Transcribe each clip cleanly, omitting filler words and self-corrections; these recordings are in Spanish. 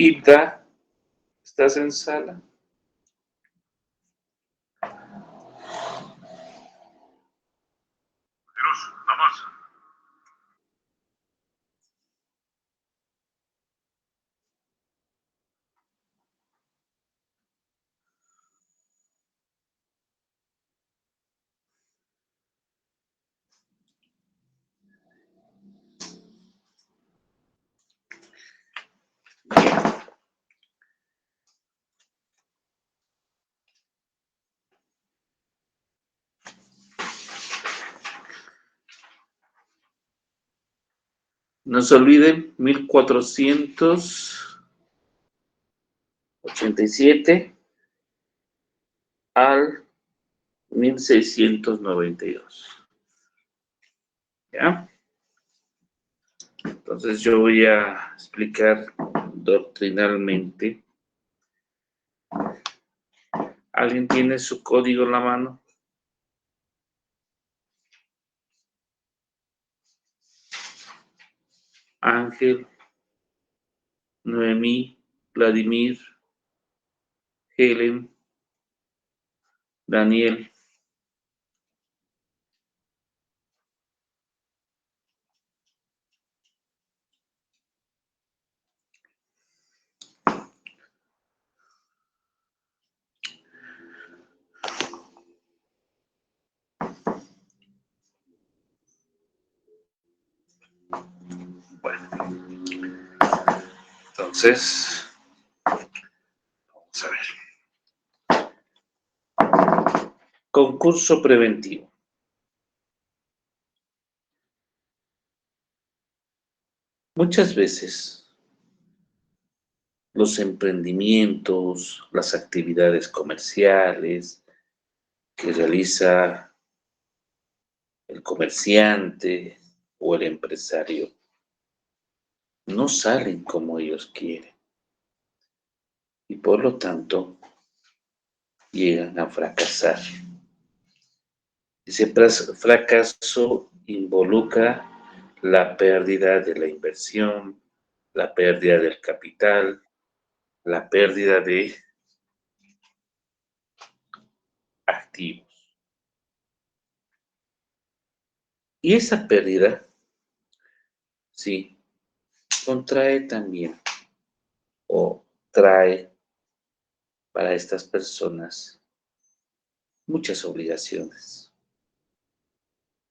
Ida, ¿estás en sala? Vamos. No se olviden, 1487 al 1692. ¿Ya? Entonces yo voy a explicar doctrinalmente. ¿Alguien tiene su código en la mano? Ángel, Noemí, Vladimir, Helen, Daniel. Bueno, entonces, vamos a ver. Concurso preventivo. Muchas veces los emprendimientos, las actividades comerciales que realiza el comerciante o el empresario no salen como ellos quieren y por lo tanto llegan a fracasar. Ese fracaso involucra la pérdida de la inversión, la pérdida del capital, la pérdida de activos. Y esa pérdida, sí, contrae también o trae para estas personas muchas obligaciones.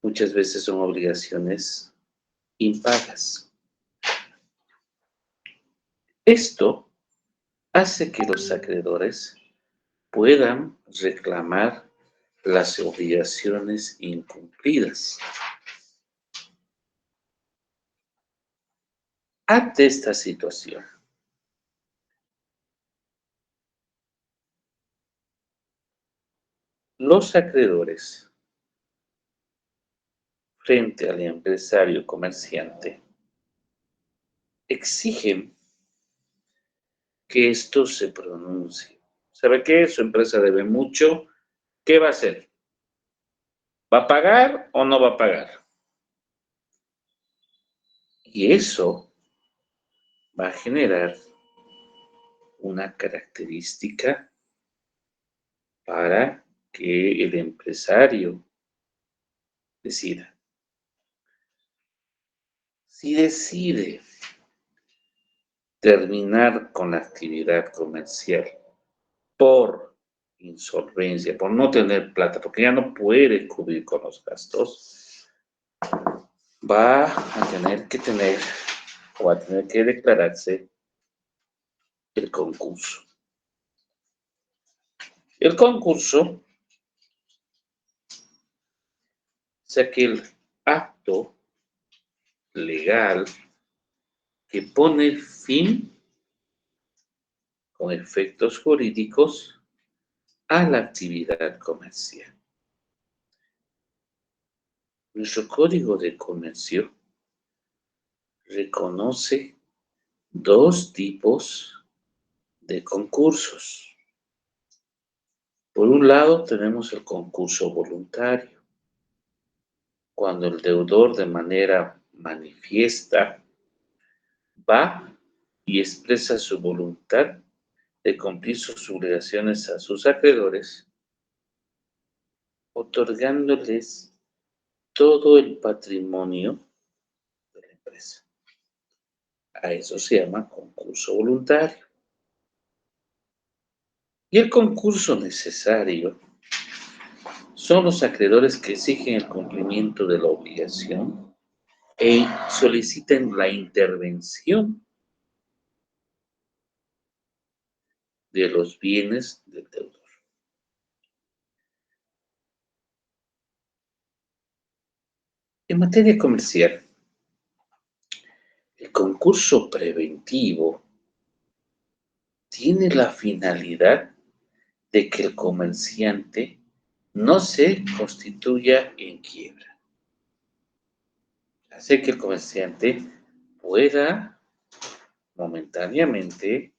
Muchas veces son obligaciones impagas. Esto hace que los acreedores puedan reclamar las obligaciones incumplidas. Ante esta situación, los acreedores frente al empresario comerciante exigen que esto se pronuncie. ¿Sabe qué? Su empresa debe mucho. ¿Qué va a hacer? ¿Va a pagar o no va a pagar? Y eso va a generar una característica para que el empresario decida. Si decide terminar con la actividad comercial por insolvencia, por no tener plata, porque ya no puede cubrir con los gastos, va a tener que tener o va a tener que declararse el concurso. El concurso es aquel acto legal que pone fin con efectos jurídicos a la actividad comercial. Nuestro Código de Comercio reconoce dos tipos de concursos. Por un lado, tenemos el concurso voluntario, cuando el deudor de manera manifiesta va y expresa su voluntad de cumplir sus obligaciones a sus acreedores, otorgándoles todo el patrimonio de la empresa. A eso se llama concurso voluntario. Y el concurso necesario son los acreedores que exigen el cumplimiento de la obligación e solicitan la intervención de los bienes del deudor. En materia comercial, el concurso preventivo tiene la finalidad de que el comerciante no se constituya en quiebra. Hace que el comerciante pueda momentáneamente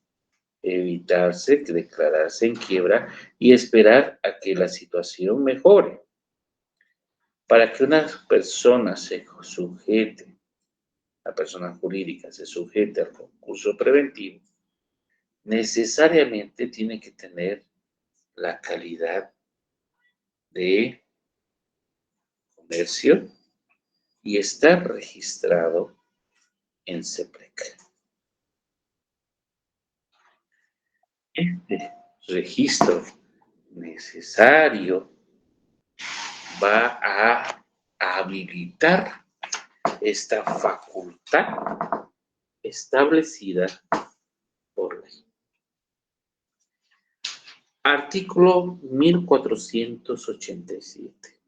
evitarse declararse en quiebra y esperar a que la situación mejore. Para que una persona se sujete, la persona jurídica se sujete al concurso preventivo, necesariamente tiene que tener la calidad de comercio y estar registrado en CEPREC. Este registro necesario va a habilitar esta facultad establecida por ley. Artículo 1487.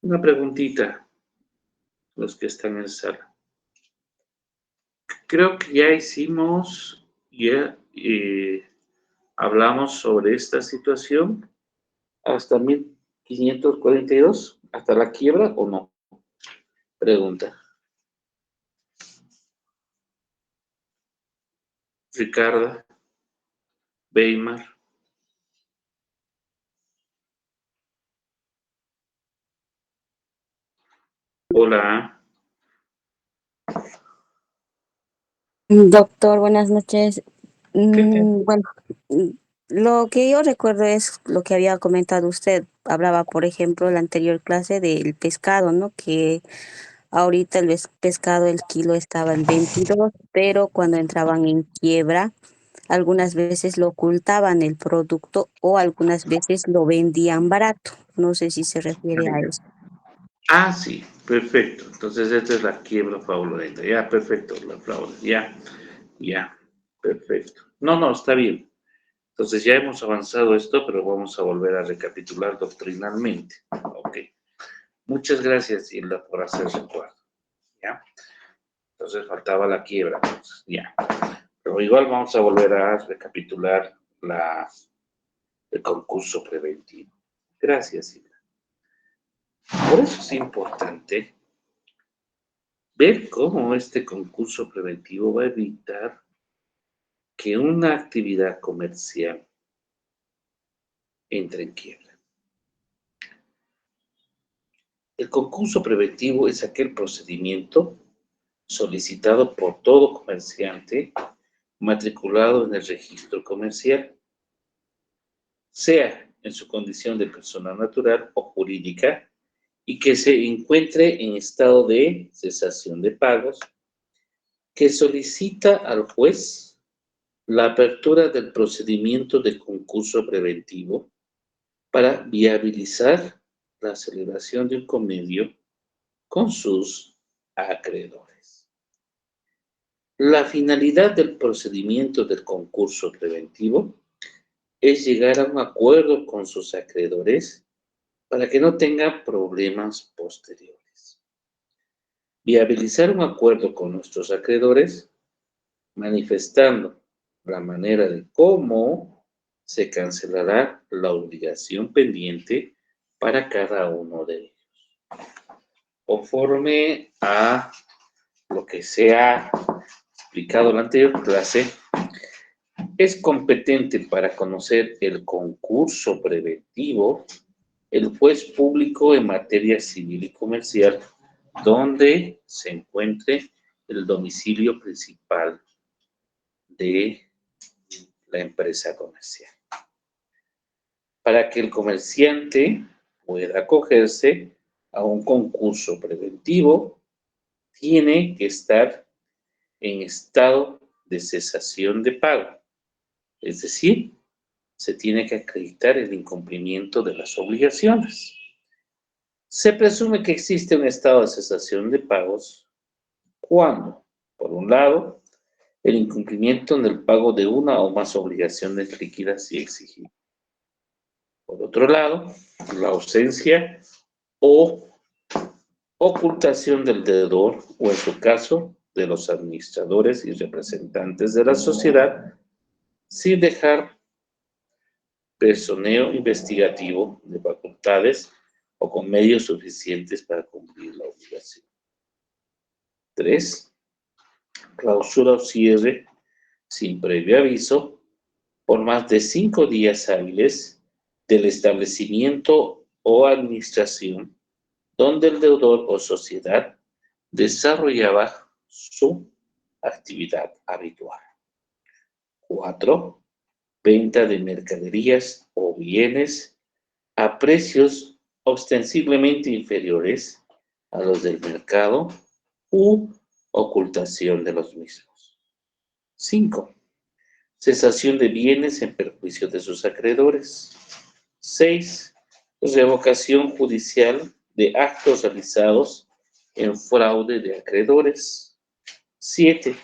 Una preguntita, los que están en sala. Creo que ya hablamos sobre esta situación hasta 1542, hasta la quiebra o no. Pregunta. Ricarda, Weimar. Hola. Doctor, buenas noches. ¿Qué te? Bueno, lo que yo recuerdo es lo que había comentado usted. Hablaba, por ejemplo, en la anterior clase del pescado, ¿no? Que ahorita el pescado, el kilo estaba en 22, pero cuando entraban en quiebra, algunas veces lo ocultaban el producto o algunas veces lo vendían barato. No sé si se refiere a eso. Ah, sí, perfecto. Entonces, esta es la quiebra fraudulenta. Ya, perfecto, la fraude. Ya, perfecto. No, está bien. Entonces, ya hemos avanzado esto, pero vamos a volver a recapitular doctrinalmente. Ok. Muchas gracias, Hilda, por hacer recuerdo. ¿Ya? Entonces, faltaba la quiebra. Entonces, ya. Pero igual vamos a volver a recapitular el concurso preventivo. Gracias, Hilda. Por eso es importante ver cómo este concurso preventivo va a evitar que una actividad comercial entre en quiebra. El concurso preventivo es aquel procedimiento solicitado por todo comerciante matriculado en el registro comercial, sea en su condición de persona natural o jurídica, y que se encuentre en estado de cesación de pagos, que solicita al juez la apertura del procedimiento de concurso preventivo para viabilizar la celebración de un convenio con sus acreedores. La finalidad del procedimiento del concurso preventivo es llegar a un acuerdo con sus acreedores para que no tengan problemas posteriores. Viabilizar un acuerdo con nuestros acreedores manifestando la manera de cómo se cancelará la obligación pendiente para cada uno de ellos. Conforme a lo que se ha explicado en la anterior clase, es competente para conocer el concurso preventivo el juez público en materia civil y comercial donde se encuentre el domicilio principal de la empresa comercial. Para que el comerciante pueda acogerse a un concurso preventivo, tiene que estar en estado de cesación de pago, es decir, se tiene que acreditar el incumplimiento de las obligaciones. Se presume que existe un estado de cesación de pagos cuando, por un lado, el incumplimiento en el pago de una o más obligaciones líquidas y exigibles. Por otro lado, la ausencia o ocultación del deudor o, en su caso, de los administradores y representantes de la sociedad, sin dejar personeo investigativo de facultades o con medios suficientes para cumplir la obligación. 3. Clausura o cierre sin previo aviso por más de 5 días hábiles del establecimiento o administración donde el deudor o sociedad desarrollaba su actividad habitual. 4. Venta de mercaderías o bienes a precios ostensiblemente inferiores a los del mercado u ocultación de los mismos. 5. Cesación de bienes en perjuicio de sus acreedores. 6. Revocación judicial de actos realizados en fraude de acreedores. 7.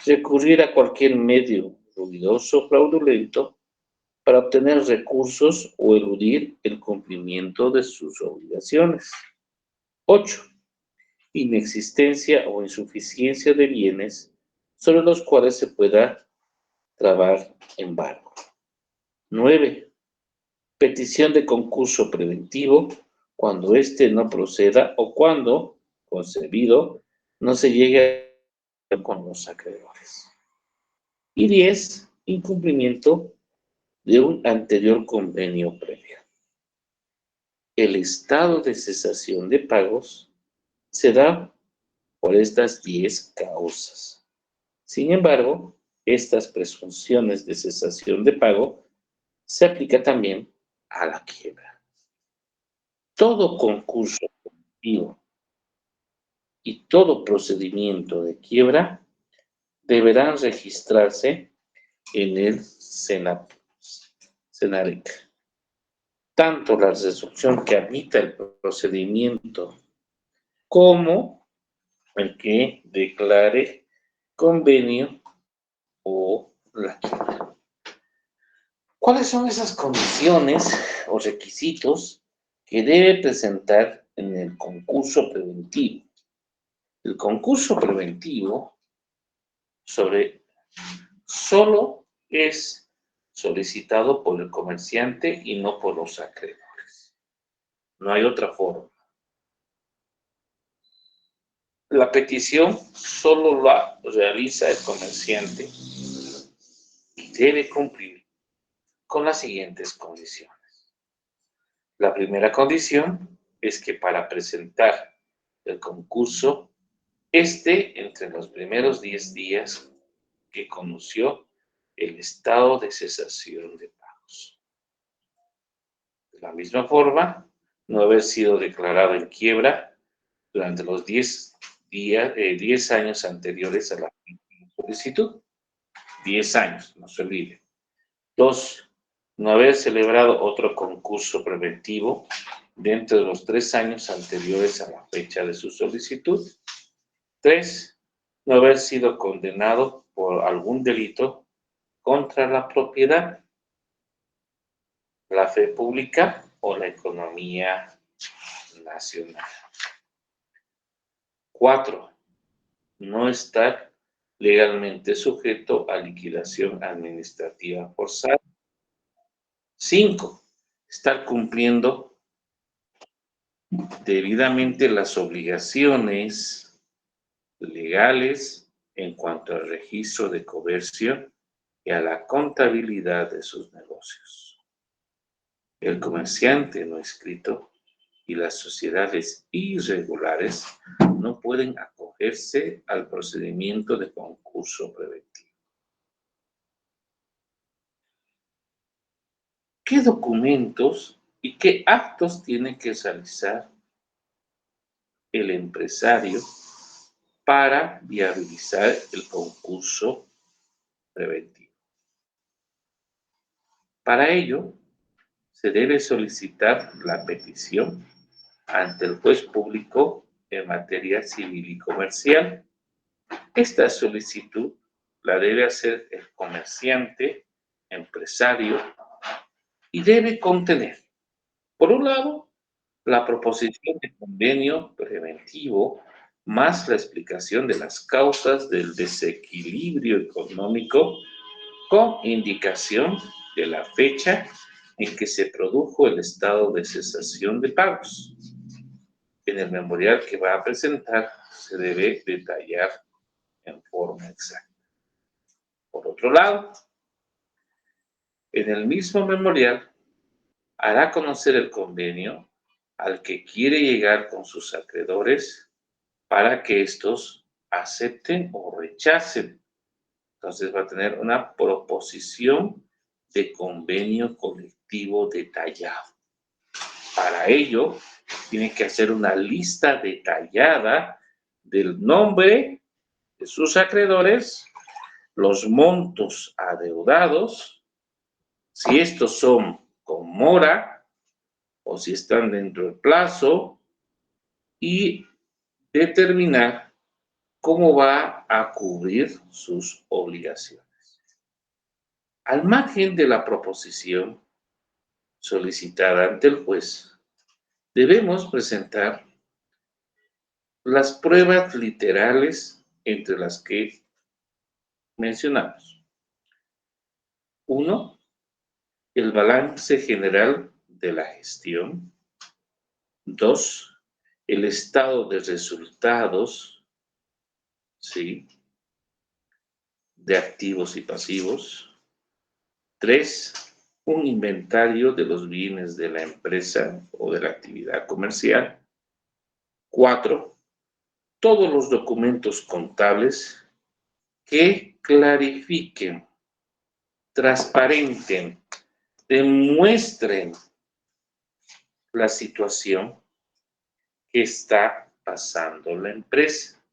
Recurrir a cualquier medio ruidoso o fraudulento para obtener recursos o eludir el cumplimiento de sus obligaciones. 8. Inexistencia o insuficiencia de bienes sobre los cuales se pueda trabar embargo. 9. Petición de concurso preventivo cuando éste no proceda o cuando, concebido, no se llegue a con los acreedores. Y 10. Incumplimiento de un anterior convenio previo. El estado de cesación de pagos se da por estas 10 causas. Sin embargo, estas presunciones de cesación de pago se aplican también a la quiebra. Todo concurso preventivo y todo procedimiento de quiebra deberán registrarse en el SENAREC. Tanto la resolución que admita el procedimiento como el que declare convenio o la quiebra. ¿Cuáles son esas condiciones o requisitos que debe presentar en el concurso preventivo? El concurso preventivo solo es solicitado por el comerciante y no por los acreedores. No hay otra forma. La petición solo la realiza el comerciante y debe cumplir con las siguientes condiciones. La primera condición es que para presentar el concurso esté entre los primeros 10 días que conoció el estado de cesación de pagos. De la misma forma, no haber sido declarado en quiebra durante los 10 años anteriores a la solicitud. 10 años, no se olvide. 2. No haber celebrado otro concurso preventivo dentro de los 3 años anteriores a la fecha de su solicitud. 3. No haber sido condenado por algún delito contra la propiedad, la fe pública o la economía nacional. 4. No estar legalmente sujeto a liquidación administrativa forzada. 5. Estar cumpliendo debidamente las obligaciones legales en cuanto al registro de comercio y a la contabilidad de sus negocios. El comerciante no escrito y las sociedades irregulares no pueden acogerse al procedimiento de concurso preventivo. ¿Qué documentos y qué actos tiene que realizar el empresario para viabilizar el concurso preventivo? Para ello, se debe solicitar la petición ante el juez público en materia civil y comercial. Esta solicitud la debe hacer el comerciante, empresario, y debe contener, por un lado, la proposición de convenio preventivo más la explicación de las causas del desequilibrio económico con indicación de la fecha en que se produjo el estado de cesación de pagos. En el memorial que va a presentar se debe detallar en forma exacta. Por otro lado, en el mismo memorial hará conocer el convenio al que quiere llegar con sus acreedores para que estos acepten o rechacen. Entonces va a tener una proposición de convenio colectivo detallado. Para ello, tiene que hacer una lista detallada del nombre de sus acreedores, los montos adeudados, si estos son con mora o si están dentro del plazo, y determinar cómo va a cubrir sus obligaciones. Al margen de la proposición solicitada ante el juez, debemos presentar las pruebas literales entre las que mencionamos. 1. El balance general de la gestión. 2. El estado de resultados, ¿sí?, de activos y pasivos. 3. Un inventario de los bienes de la empresa o de la actividad comercial. 4. Todos los documentos contables que clarifiquen, transparenten, demuestren la situación que está pasando la empresa.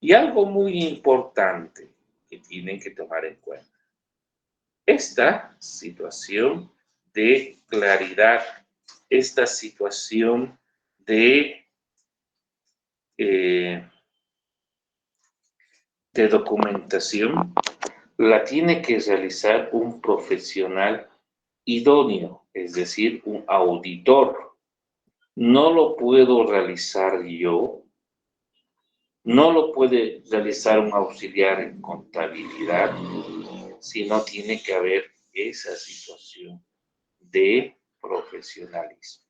Y algo muy importante que tienen que tomar en cuenta. Esta situación de claridad, esta situación de documentación, la tiene que realizar un profesional idóneo, es decir, un auditor. No lo puedo realizar yo, no lo puede realizar un auxiliar en contabilidad, sino tiene que haber esa situación de profesionalismo.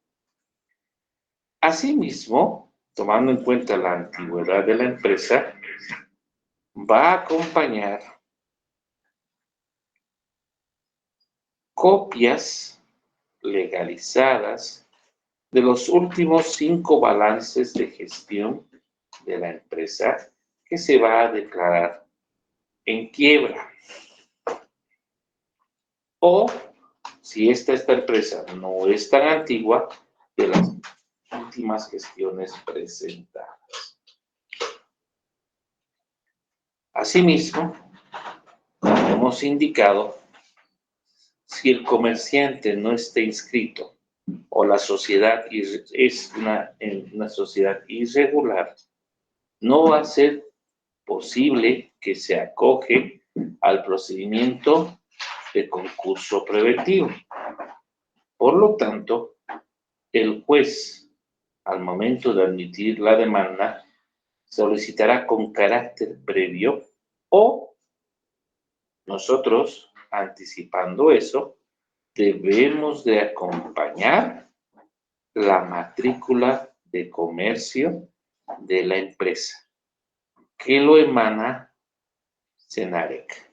Asimismo, tomando en cuenta la antigüedad de la empresa, va a acompañar copias legalizadas de los últimos 5 balances de gestión de la empresa que se va a declarar en quiebra. O, si esta empresa no es tan antigua, de las últimas gestiones presentadas. Asimismo, como hemos indicado, si el comerciante no está inscrito o la sociedad es una sociedad irregular, no va a ser posible que se acoge al procedimiento de concurso preventivo. Por lo tanto, el juez, al momento de admitir la demanda, solicitará con carácter previo o nosotros, anticipando eso, debemos de acompañar la matrícula de comercio de la empresa, que lo emana SENAREC.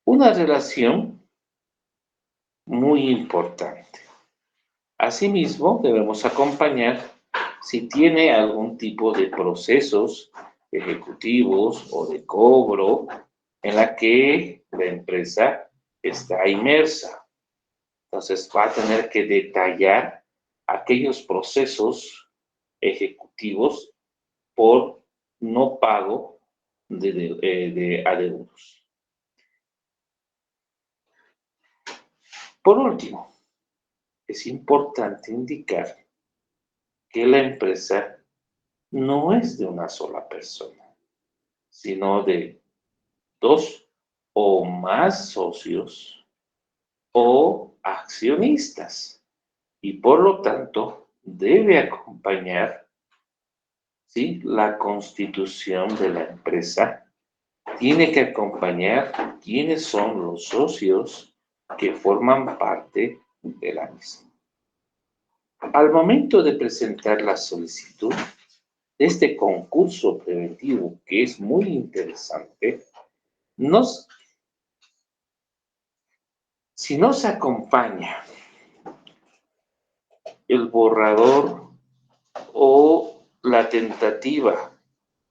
Una relación muy importante. Asimismo, debemos acompañar si tiene algún tipo de procesos ejecutivos o de cobro en la que la empresa está inmersa. Entonces va a tener que detallar aquellos procesos ejecutivos por no pago de adeudos. Por último, es importante indicar que la empresa no es de una sola persona, sino de 2 o más socios o accionistas y por lo tanto debe acompañar, ¿sí?, la constitución de la empresa. Tiene que acompañar quiénes son los socios que forman parte de la misma. Al momento de presentar la solicitud de este concurso preventivo, que es muy interesante, si nos acompaña el borrador o la tentativa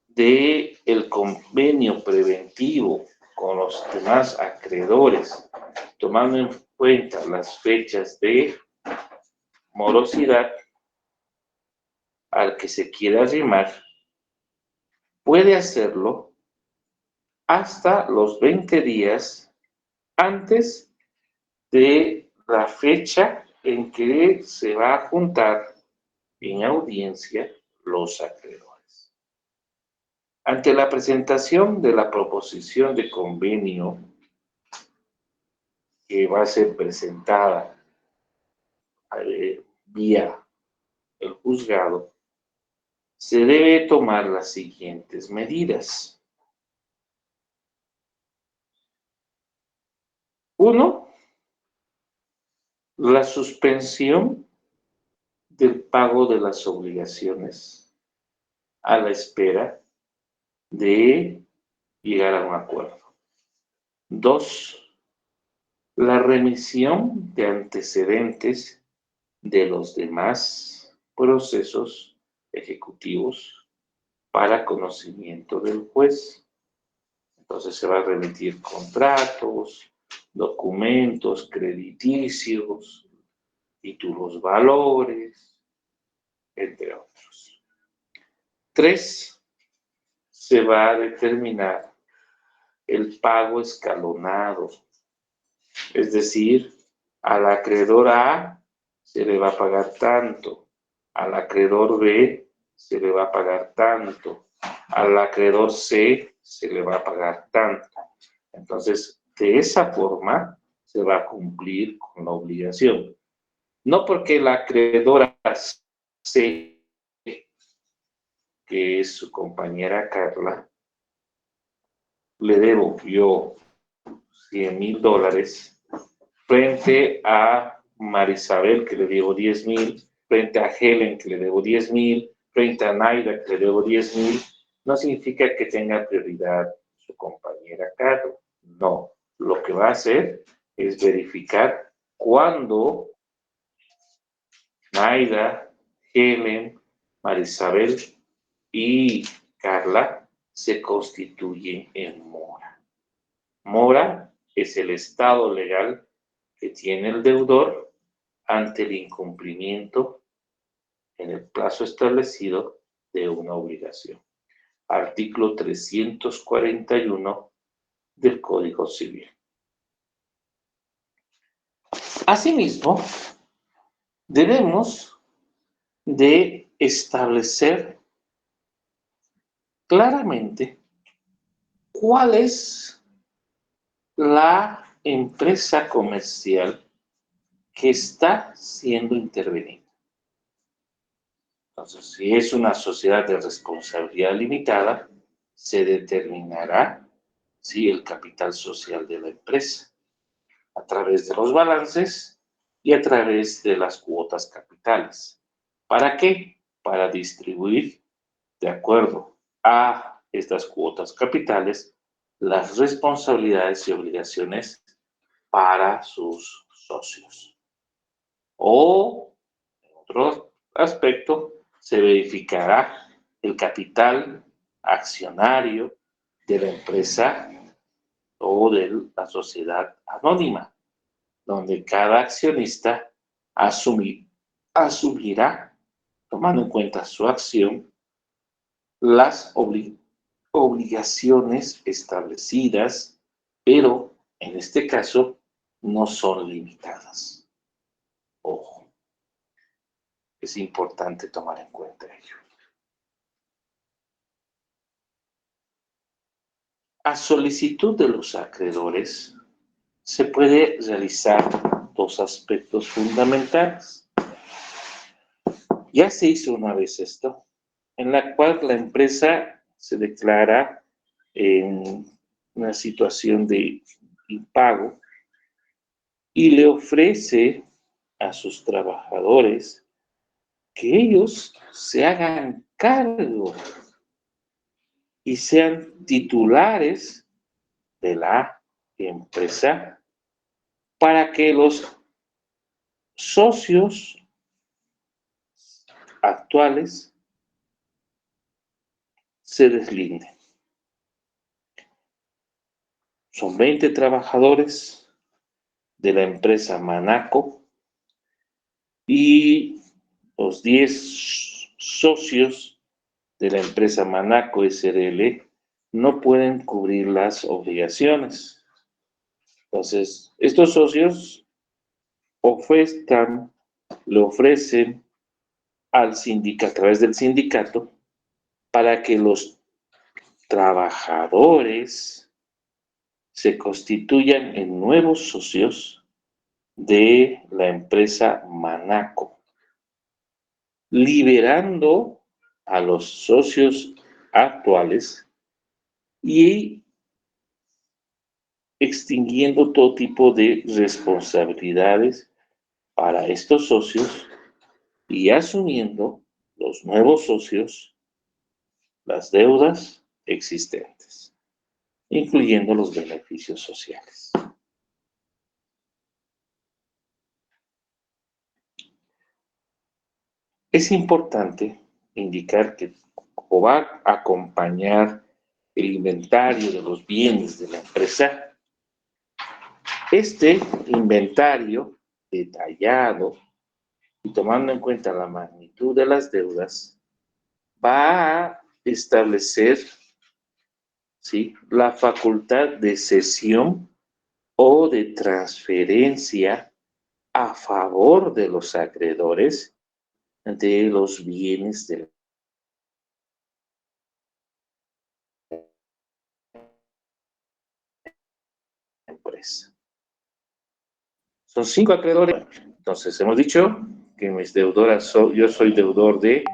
de el convenio preventivo con los demás acreedores, tomando en cuenta las fechas de morosidad al que se quiera arrimar, puede hacerlo hasta los 20 días antes de la fecha en que se va a juntar en audiencia los acreedores. Ante la presentación de la proposición de convenio que va a ser presentada vía el juzgado, se debe tomar las siguientes medidas. 1. La suspensión del pago de las obligaciones a la espera de llegar a un acuerdo. 2. La remisión de antecedentes de los demás procesos ejecutivos para conocimiento del juez. Entonces se va a remitir contratos, documentos crediticios, títulos valores, entre otros. 3. Se va a determinar el pago escalonado, es decir, al acreedor A se le va a pagar tanto, al acreedor B se le va a pagar tanto, al acreedor C se le va a pagar tanto. Entonces, de esa forma se va a cumplir con la obligación. No porque la acreedora C, que es su compañera Carla, le debo yo $100,000 frente a Marisabel, que le debo 10,000, frente a Helen, que le debo 10,000, frente a Naida, que le debo 10,000, no significa que tenga prioridad su compañera Carla. No, lo que va a hacer es verificar cuándo Naida, Helen, Marisabel y Carla se constituyen en mora. Mora es el estado legal que tiene el deudor ante el incumplimiento en el plazo establecido de una obligación. Artículo 341 del Código Civil. Asimismo, debemos de establecer claramente cuál es la empresa comercial que está siendo intervenida. Entonces, si es una sociedad de responsabilidad limitada, se determinará si el capital social de la empresa a través de los balances y a través de las cuotas capitales. ¿Para qué? Para distribuir, de acuerdo a estas cuotas capitales, las responsabilidades y obligaciones para sus socios. O otro aspecto, se verificará el capital accionario de la empresa o de la sociedad anónima, donde cada accionista asumirá, tomando en cuenta su acción, las obligaciones establecidas, pero en este caso no son limitadas. Ojo, es importante tomar en cuenta ello. A solicitud de los acreedores, se puede realizar dos aspectos fundamentales. Ya se hizo una vez esto, en la cual la empresa se declara en una situación de impago y le ofrece a sus trabajadores que ellos se hagan cargo y sean titulares de la empresa para que los socios actuales se deslinden. Son 20 trabajadores de la empresa Manaco y los 10 socios de la empresa Manaco SRL no pueden cubrir las obligaciones. Entonces, estos socios le ofrecen al sindicato, a través del sindicato, para que los trabajadores se constituyan en nuevos socios de la empresa Manaco, liberando a los socios actuales y extinguiendo todo tipo de responsabilidades para estos socios y asumiendo los nuevos socios las deudas existentes, incluyendo los beneficios sociales. Es importante indicar que o va a acompañar el inventario de los bienes de la empresa. Este inventario detallado y tomando en cuenta la magnitud de las deudas, va a establecer, ¿sí?, la facultad de cesión o de transferencia a favor de los acreedores de los bienes de la empresa. Son 5 acreedores. Entonces, hemos dicho que mis deudoras yo soy deudor de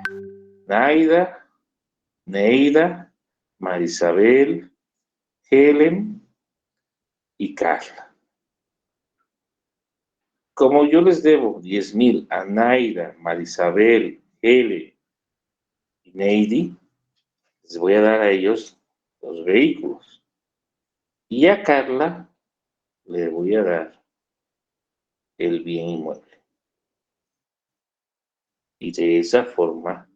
Naida, Neida, Marisabel, Helen y Carla. Como yo les debo 10,000 a Naida, Marisabel, Helen y Neidi, les voy a dar a ellos los vehículos. Y a Carla le voy a dar el bien inmueble. Y de esa forma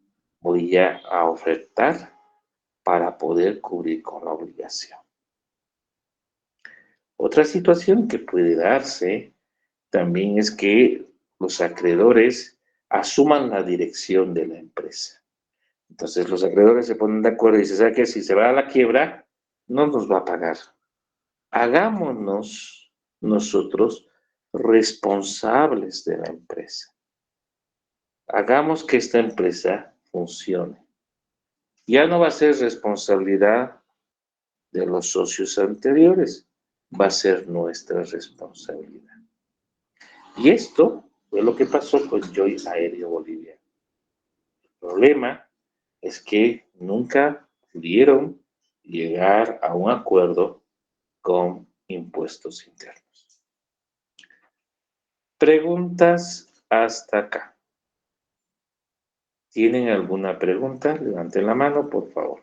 voy a ofertar para poder cubrir con la obligación. Otra situación que puede darse también es que los acreedores asuman la dirección de la empresa. Entonces los acreedores se ponen de acuerdo y dicen, ¿sabe qué? Si se va a la quiebra, no nos va a pagar. Hagámonos nosotros responsables de la empresa. Hagamos que esta empresa funcione. Ya no va a ser responsabilidad de los socios anteriores, va a ser nuestra responsabilidad. Y esto fue lo que pasó con Joy Aéreo Bolivia. El problema es que nunca pudieron llegar a un acuerdo con impuestos internos. Preguntas hasta acá. ¿Tienen alguna pregunta? Levanten la mano, por favor.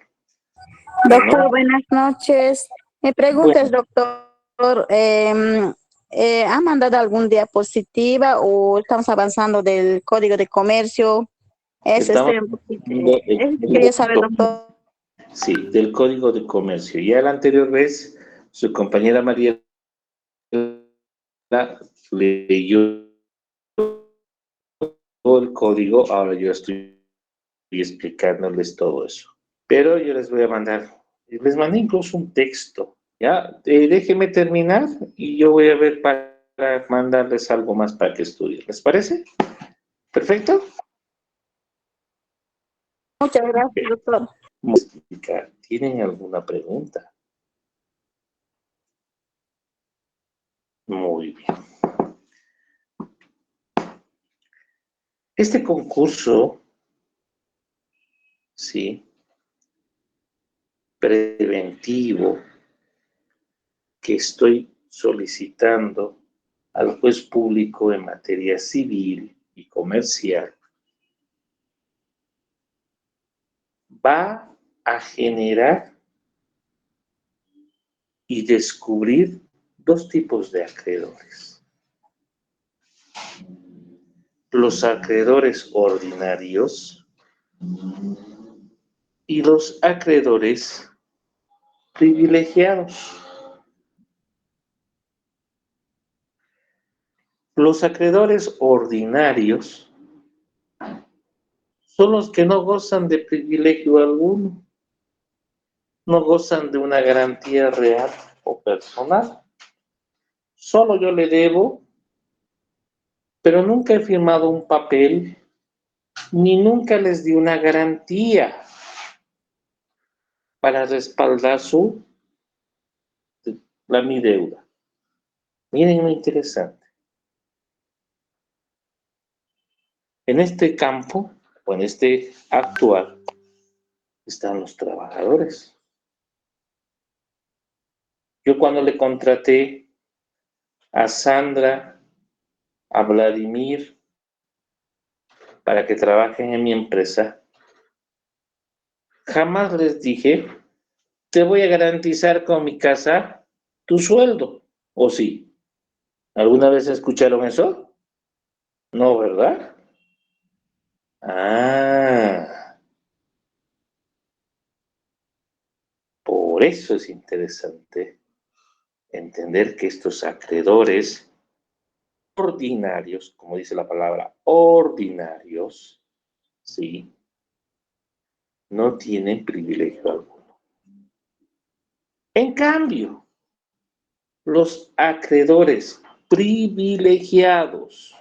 Doctor, ¿No? buenas noches. Me preguntas, Bueno, doctor, ¿Han mandado algún diapositiva o estamos avanzando del código de comercio? Eso Estamos estoy un poquito. hablando del Eso código quería de saber, comercio. doctor. Sí, del código de comercio. Ya la anterior vez, su compañera María leyó el código, ahora yo estoy explicándoles todo eso. Pero yo les voy a mandar, les mandé incluso un texto, ¿ya? Déjenme terminar y yo voy a ver para mandarles algo más para que estudien. ¿Les parece? ¿Perfecto? Muchas gracias, doctor. Vamos a explicar. ¿Tienen alguna pregunta? Muy bien. Este concurso, sí, preventivo que estoy solicitando al juez público en materia civil y comercial va a generar y descubrir dos tipos de acreedores. Los acreedores ordinarios y los acreedores privilegiados. Los acreedores ordinarios son los que no gozan de privilegio alguno, no gozan de una garantía real o personal. Solo yo le debo, pero nunca he firmado un papel, ni nunca les di una garantía para respaldar mi deuda. Miren lo interesante. En este campo, o en este actual, están los trabajadores. Yo cuando le contraté a Sandra, a Vladimir, para que trabajen en mi empresa, jamás les dije, te voy a garantizar con mi casa tu sueldo. ¿O sí? ¿Alguna vez escucharon eso? No, ¿verdad? Ah, por eso es interesante entender que estos acreedores ordinarios, como dice la palabra, ordinarios, ¿sí? No tienen privilegio alguno. En cambio, los acreedores privilegiados,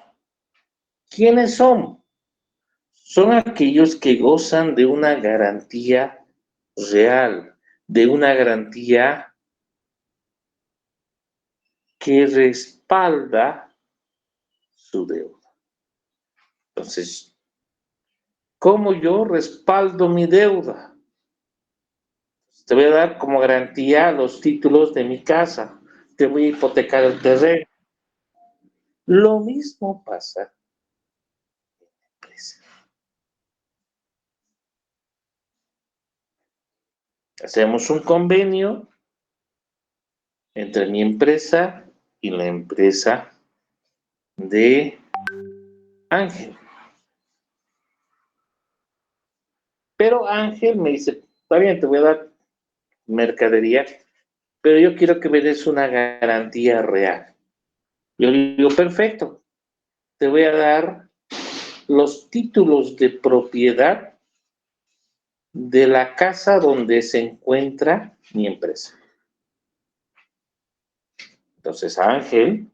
¿quiénes son? Son aquellos que gozan de una garantía real, de una garantía que respalda su deuda. Entonces, ¿cómo yo respaldo mi deuda? Te voy a dar como garantía los títulos de mi casa, te voy a hipotecar el terreno. Lo mismo pasa en la empresa. Hacemos un convenio entre mi empresa y la empresa de Ángel. Pero Ángel me dice, está bien, te voy a dar mercadería, pero yo quiero que me des una garantía real. Yo le digo, perfecto, te voy a dar los títulos de propiedad de la casa donde se encuentra mi empresa. Entonces Ángel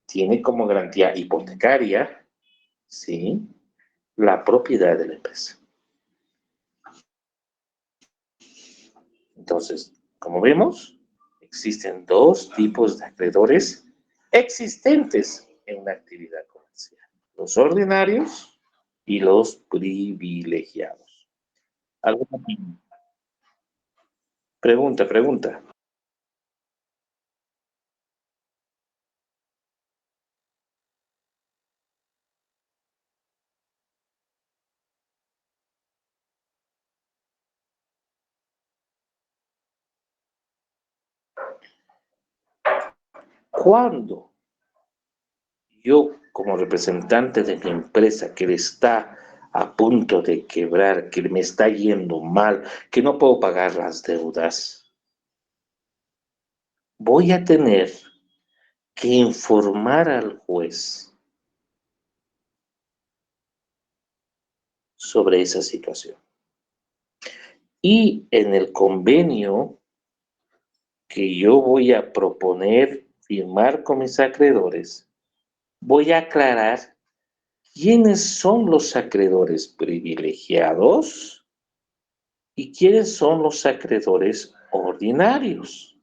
tiene como garantía hipotecaria, ¿sí?, la propiedad de la empresa. Entonces, como vemos, existen dos tipos de acreedores existentes en una actividad comercial: los ordinarios y los privilegiados. ¿Alguna pregunta? Pregunta. Cuando yo, como representante de mi empresa que está a punto de quebrar, que me está yendo mal, que no puedo pagar las deudas, voy a tener que informar al juez sobre esa situación. Y en el convenio que yo voy a proponer firmar con mis acreedores, voy a aclarar quiénes son los acreedores privilegiados y quiénes son los acreedores ordinarios.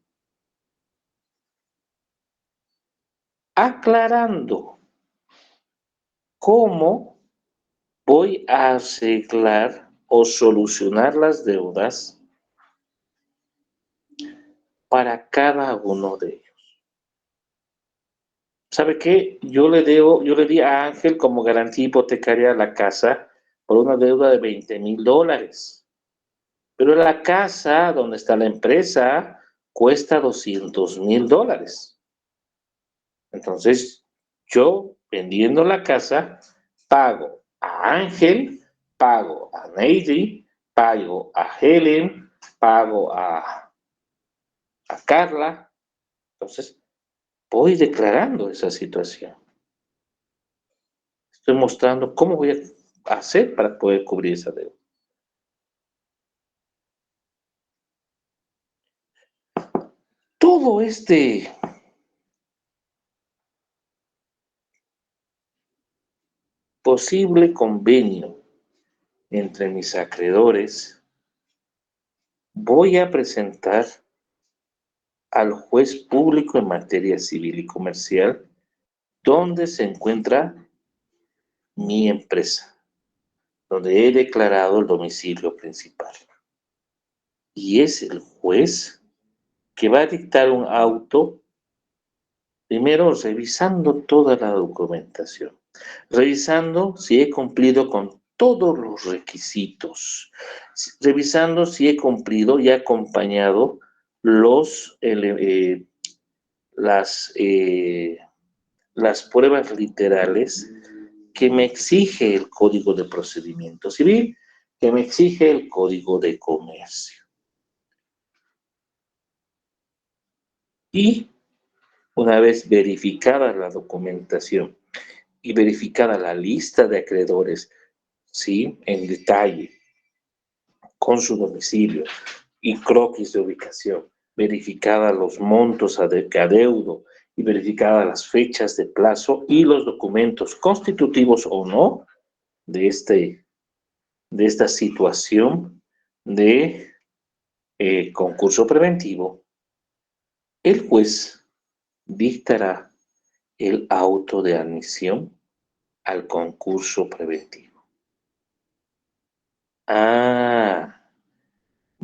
Aclarando cómo voy a arreglar o solucionar las deudas para cada uno de ellos. ¿Sabe qué? Yo le di a Ángel como garantía hipotecaria la casa por una deuda de $20,000. Pero la casa donde está la empresa cuesta $200,000. Entonces, yo vendiendo la casa, pago a Ángel, pago a Neidy, pago a Helen, pago a Carla. Entonces, voy declarando esa situación. Estoy mostrando cómo voy a hacer para poder cubrir esa deuda. Todo este posible convenio entre mis acreedores, voy a presentar al juez público en materia civil y comercial, donde se encuentra mi empresa, donde he declarado el domicilio principal. Y es el juez que va a dictar un auto, primero revisando toda la documentación, revisando si he cumplido con todos los requisitos, revisando si he cumplido y acompañado las pruebas literales que me exige el Código de Procedimiento Civil, que me exige el Código de Comercio. Y una vez verificada la documentación y verificada la lista de acreedores, ¿sí?, en detalle, con su domicilio y croquis de ubicación, verificada los montos que adeudo y verificadas las fechas de plazo y los documentos constitutivos o no de esta situación de concurso preventivo, el juez dictará el auto de admisión al concurso preventivo.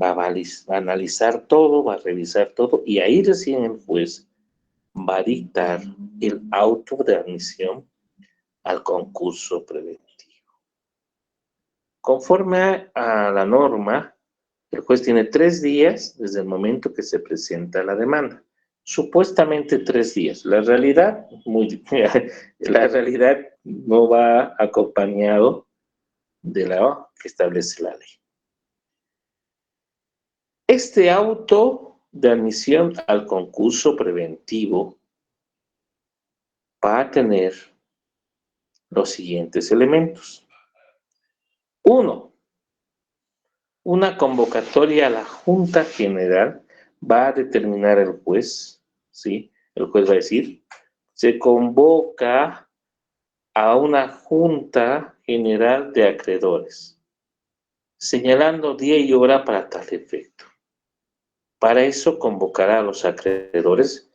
Va a analizar todo, va a revisar todo y ahí recién el juez va a dictar el auto de admisión al concurso preventivo. Conforme a la norma, el juez tiene 3 días desde el momento que se presenta la demanda. Supuestamente 3 días. La realidad no va acompañado de lo que establece la ley. Este auto de admisión al concurso preventivo va a tener los siguientes elementos. 1. Una convocatoria a la Junta General va a determinar el juez, ¿sí? El juez va a decir, se convoca a una Junta General de Acreedores, señalando día y hora para tal efecto. Para eso convocará a los acreedores,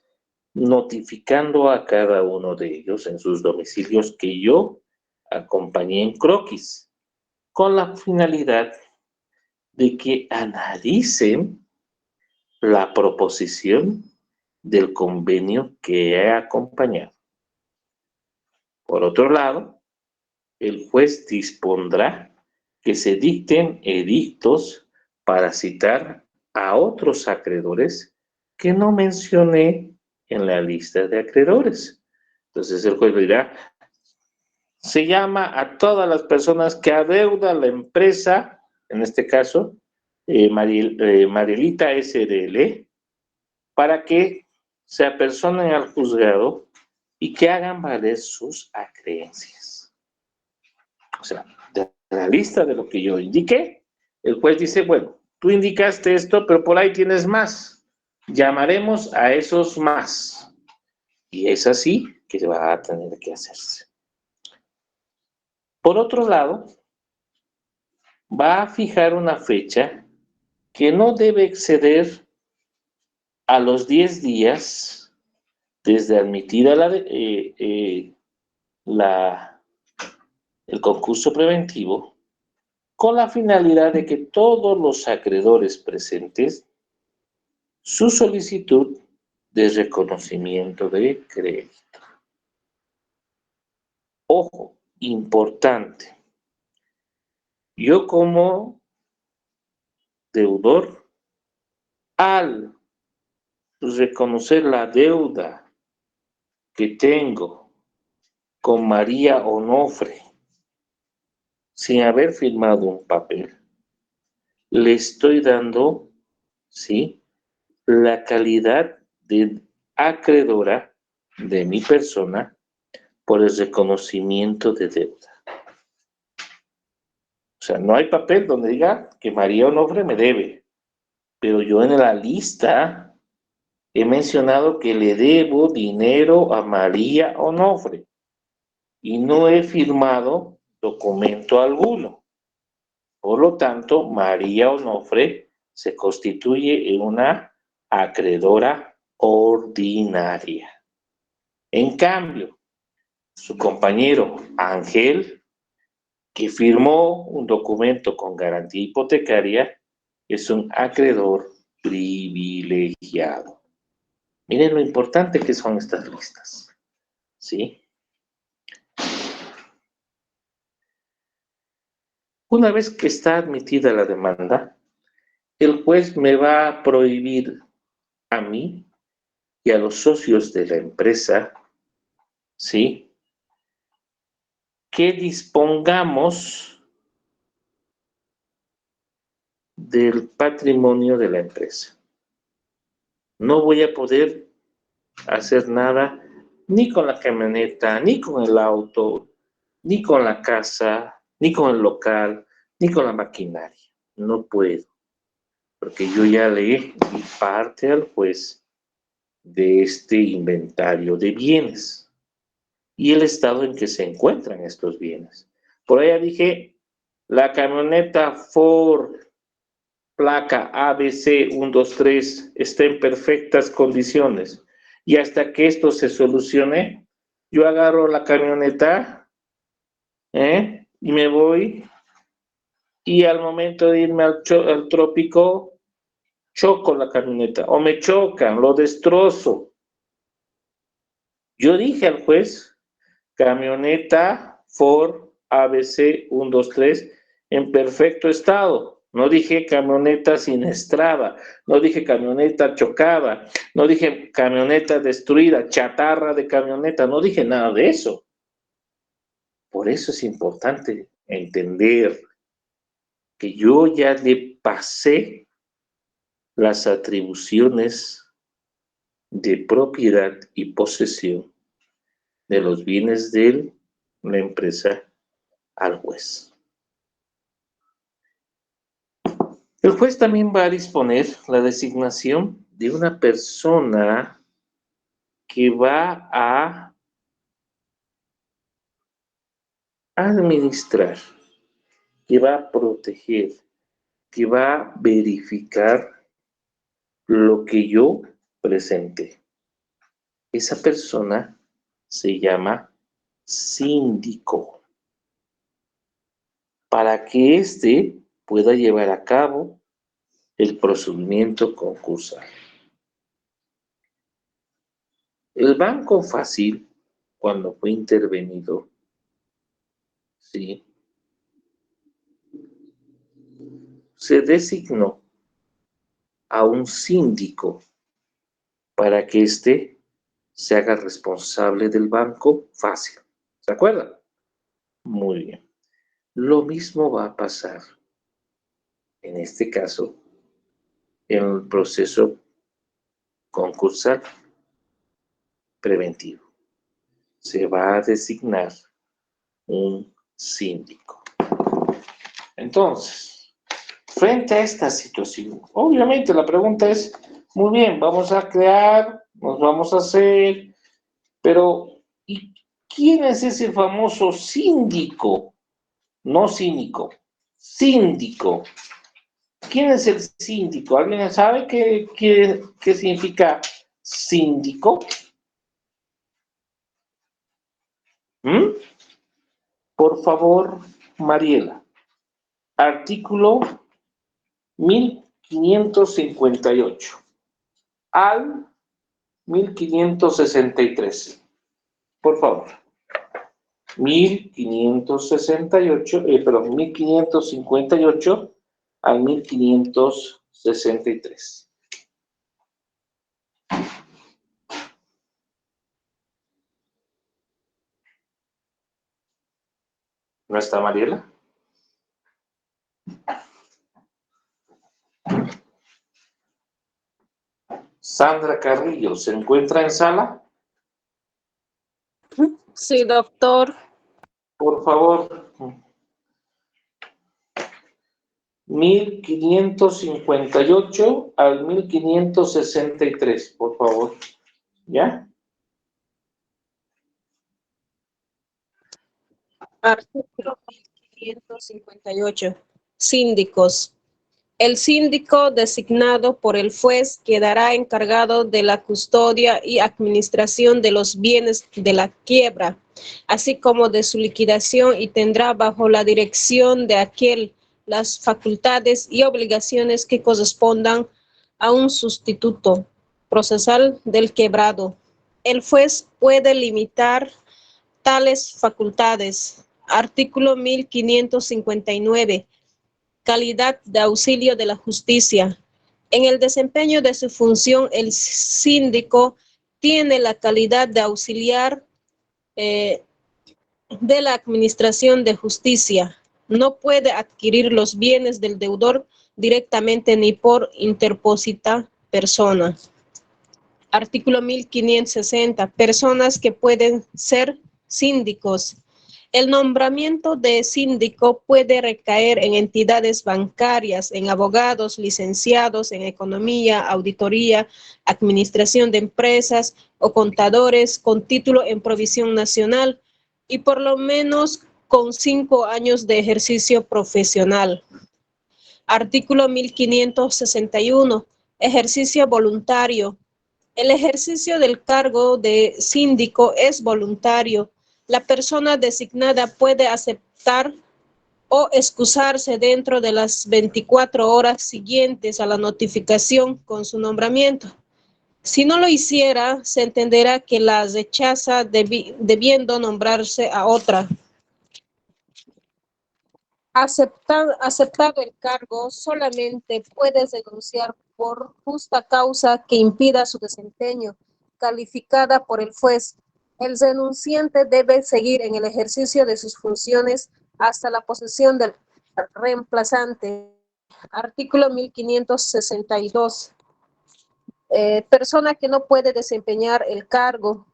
notificando a cada uno de ellos en sus domicilios que yo acompañé en croquis, con la finalidad de que analicen la proposición del convenio que he acompañado. Por otro lado, el juez dispondrá que se dicten edictos para citar a otros acreedores que no mencioné en la lista de acreedores. Entonces el juez dirá, se llama a todas las personas que adeuda la empresa, en este caso, Marielita SRL, para que se apersonen al juzgado y que hagan valer sus acreencias. O sea, de la lista de lo que yo indiqué, el juez dice, bueno, tú indicaste esto, pero por ahí tienes más. Llamaremos a esos más. Y es así que va a tener que hacerse. Por otro lado, va a fijar una fecha que no debe exceder a los 10 días desde admitida el concurso preventivo, con la finalidad de que todos los acreedores presentes su solicitud de reconocimiento de crédito. Ojo, importante. Yo como deudor, al reconocer la deuda que tengo con María Onofre, sin haber firmado un papel, le estoy dando, ¿sí?, la calidad de acreedora de mi persona por el reconocimiento de deuda. O sea, no hay papel donde diga que María Onofre me debe, pero yo en la lista he mencionado que le debo dinero a María Onofre y no he firmado documento alguno. Por lo tanto, María Onofre se constituye en una acreedora ordinaria. En cambio, su compañero Ángel, que firmó un documento con garantía hipotecaria, es un acreedor privilegiado. Miren lo importante que son estas listas, ¿sí? Una vez que está admitida la demanda, el juez me va a prohibir a mí y a los socios de la empresa, ¿sí?, que dispongamos del patrimonio de la empresa. No voy a poder hacer nada ni con la camioneta, ni con el auto, ni con la casa, ni con el local, ni con la maquinaria. No puedo, porque yo ya le di parte al juez de este inventario de bienes y el estado en que se encuentran estos bienes. Por allá dije, la camioneta Ford placa ABC 123 está en perfectas condiciones y hasta que esto se solucione, yo agarro la camioneta y me voy y al momento de irme al trópico, choco la camioneta o me chocan, lo destrozo. Yo dije al juez, camioneta Ford ABC 123 en perfecto estado. No dije camioneta siniestrada, no dije camioneta chocada, no dije camioneta destruida, chatarra de camioneta, no dije nada de eso. Por eso es importante entender que yo ya le pasé las atribuciones de propiedad y posesión de los bienes de la empresa al juez. El juez también va a disponer la designación de una persona que va a administrar, que va a proteger, que va a verificar lo que yo presenté. Esa persona se llama síndico, para que éste pueda llevar a cabo el procedimiento concursal. El Banco Fácil, cuando fue intervenido, ¿sí?, se designó a un síndico para que éste se haga responsable del banco, fácil. ¿Se acuerdan? Muy bien. Lo mismo va a pasar, en este caso, en el proceso concursal preventivo. Se va a designar un síndico. Entonces, frente a esta situación, obviamente la pregunta es, muy bien, vamos a crear, nos vamos a hacer, pero ¿y quién es ese famoso síndico? No cínico, síndico. ¿Quién es el síndico? ¿Alguien sabe qué significa síndico? ¿Mm? Por favor, Mariela. Artículo 1558 al 1563. Por favor. 1568, perdón, 1558 al 1563. ¿No está Mariela? Sandra Carrillo, ¿se encuentra en sala? Sí, doctor. Por favor. 1558 al 1563, por favor. ¿Ya? Artículo 1558. Síndicos. El síndico designado por el juez quedará encargado de la custodia y administración de los bienes de la quiebra, así como de su liquidación, y tendrá bajo la dirección de aquel las facultades y obligaciones que correspondan a un sustituto procesal del quebrado. El juez puede limitar tales facultades. Artículo 1559. Calidad de auxilio de la justicia. En el desempeño de su función, el síndico tiene la calidad de auxiliar de la administración de justicia. No puede adquirir los bienes del deudor directamente ni por interpósita persona. Artículo 1560. Personas que pueden ser síndicos. El nombramiento de síndico puede recaer en entidades bancarias, en abogados licenciados en economía, auditoría, administración de empresas o contadores con título en provisión nacional y por lo menos con 5 años de ejercicio profesional. Artículo 1561. Ejercicio voluntario. El ejercicio del cargo de síndico es voluntario. La persona designada puede aceptar o excusarse dentro de las 24 horas siguientes a la notificación con su nombramiento. Si no lo hiciera, se entenderá que la rechaza debiendo nombrarse a otra. Aceptado el cargo, solamente puede renunciar por justa causa que impida su desempeño, calificada por el juez. El renunciante debe seguir en el ejercicio de sus funciones hasta la posesión del reemplazante. Artículo 1562. Persona que no puede desempeñar el cargo.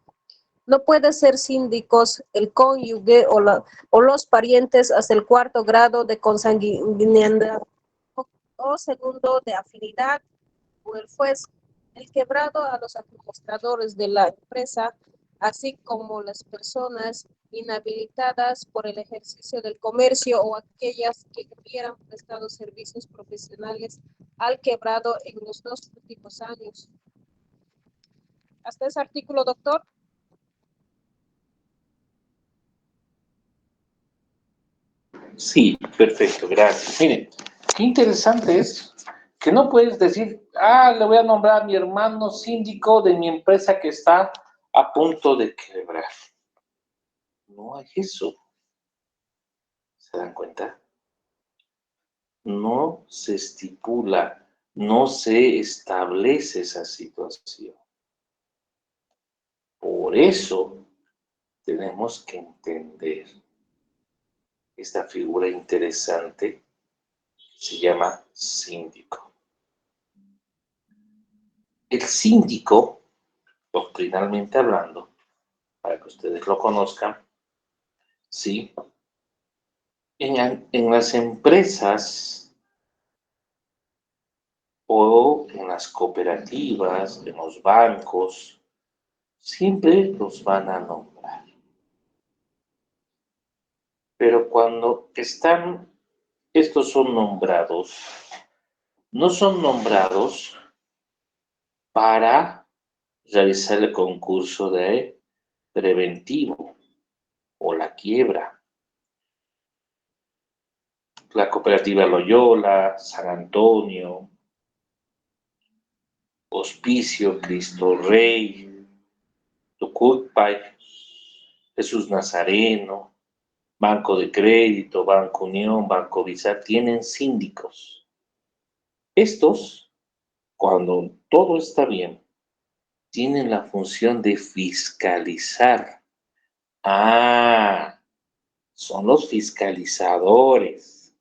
No puede ser síndicos el cónyuge o los parientes hasta el 4º grado de consanguinidad o segundo de afinidad, o el juez. El quebrado a los administradores de la empresa, así como las personas inhabilitadas por el ejercicio del comercio o aquellas que hubieran prestado servicios profesionales al quebrado en los 2 últimos años. Hasta ese artículo, doctor. Sí, perfecto, gracias. Miren, qué interesante es que no puedes decir, le voy a nombrar a mi hermano síndico de mi empresa que está a punto de quebrar. No hay eso. ¿Se dan cuenta? No se estipula, no se establece esa situación. Por eso tenemos que entender esta figura interesante que se llama síndico. El síndico, doctrinalmente hablando, para que ustedes lo conozcan, ¿sí? En las empresas o en las cooperativas, en los bancos, siempre los van a nombrar. Pero cuando estos son nombrados, no son nombrados para realizar el concurso de preventivo o la quiebra. La cooperativa Loyola, San Antonio, Hospicio, Cristo Rey, Tucupay, Jesús Nazareno, Banco de Crédito, Banco Unión, Banco Visa, tienen síndicos. Estos, cuando todo está bien, tienen la función de fiscalizar. Son los fiscalizadores,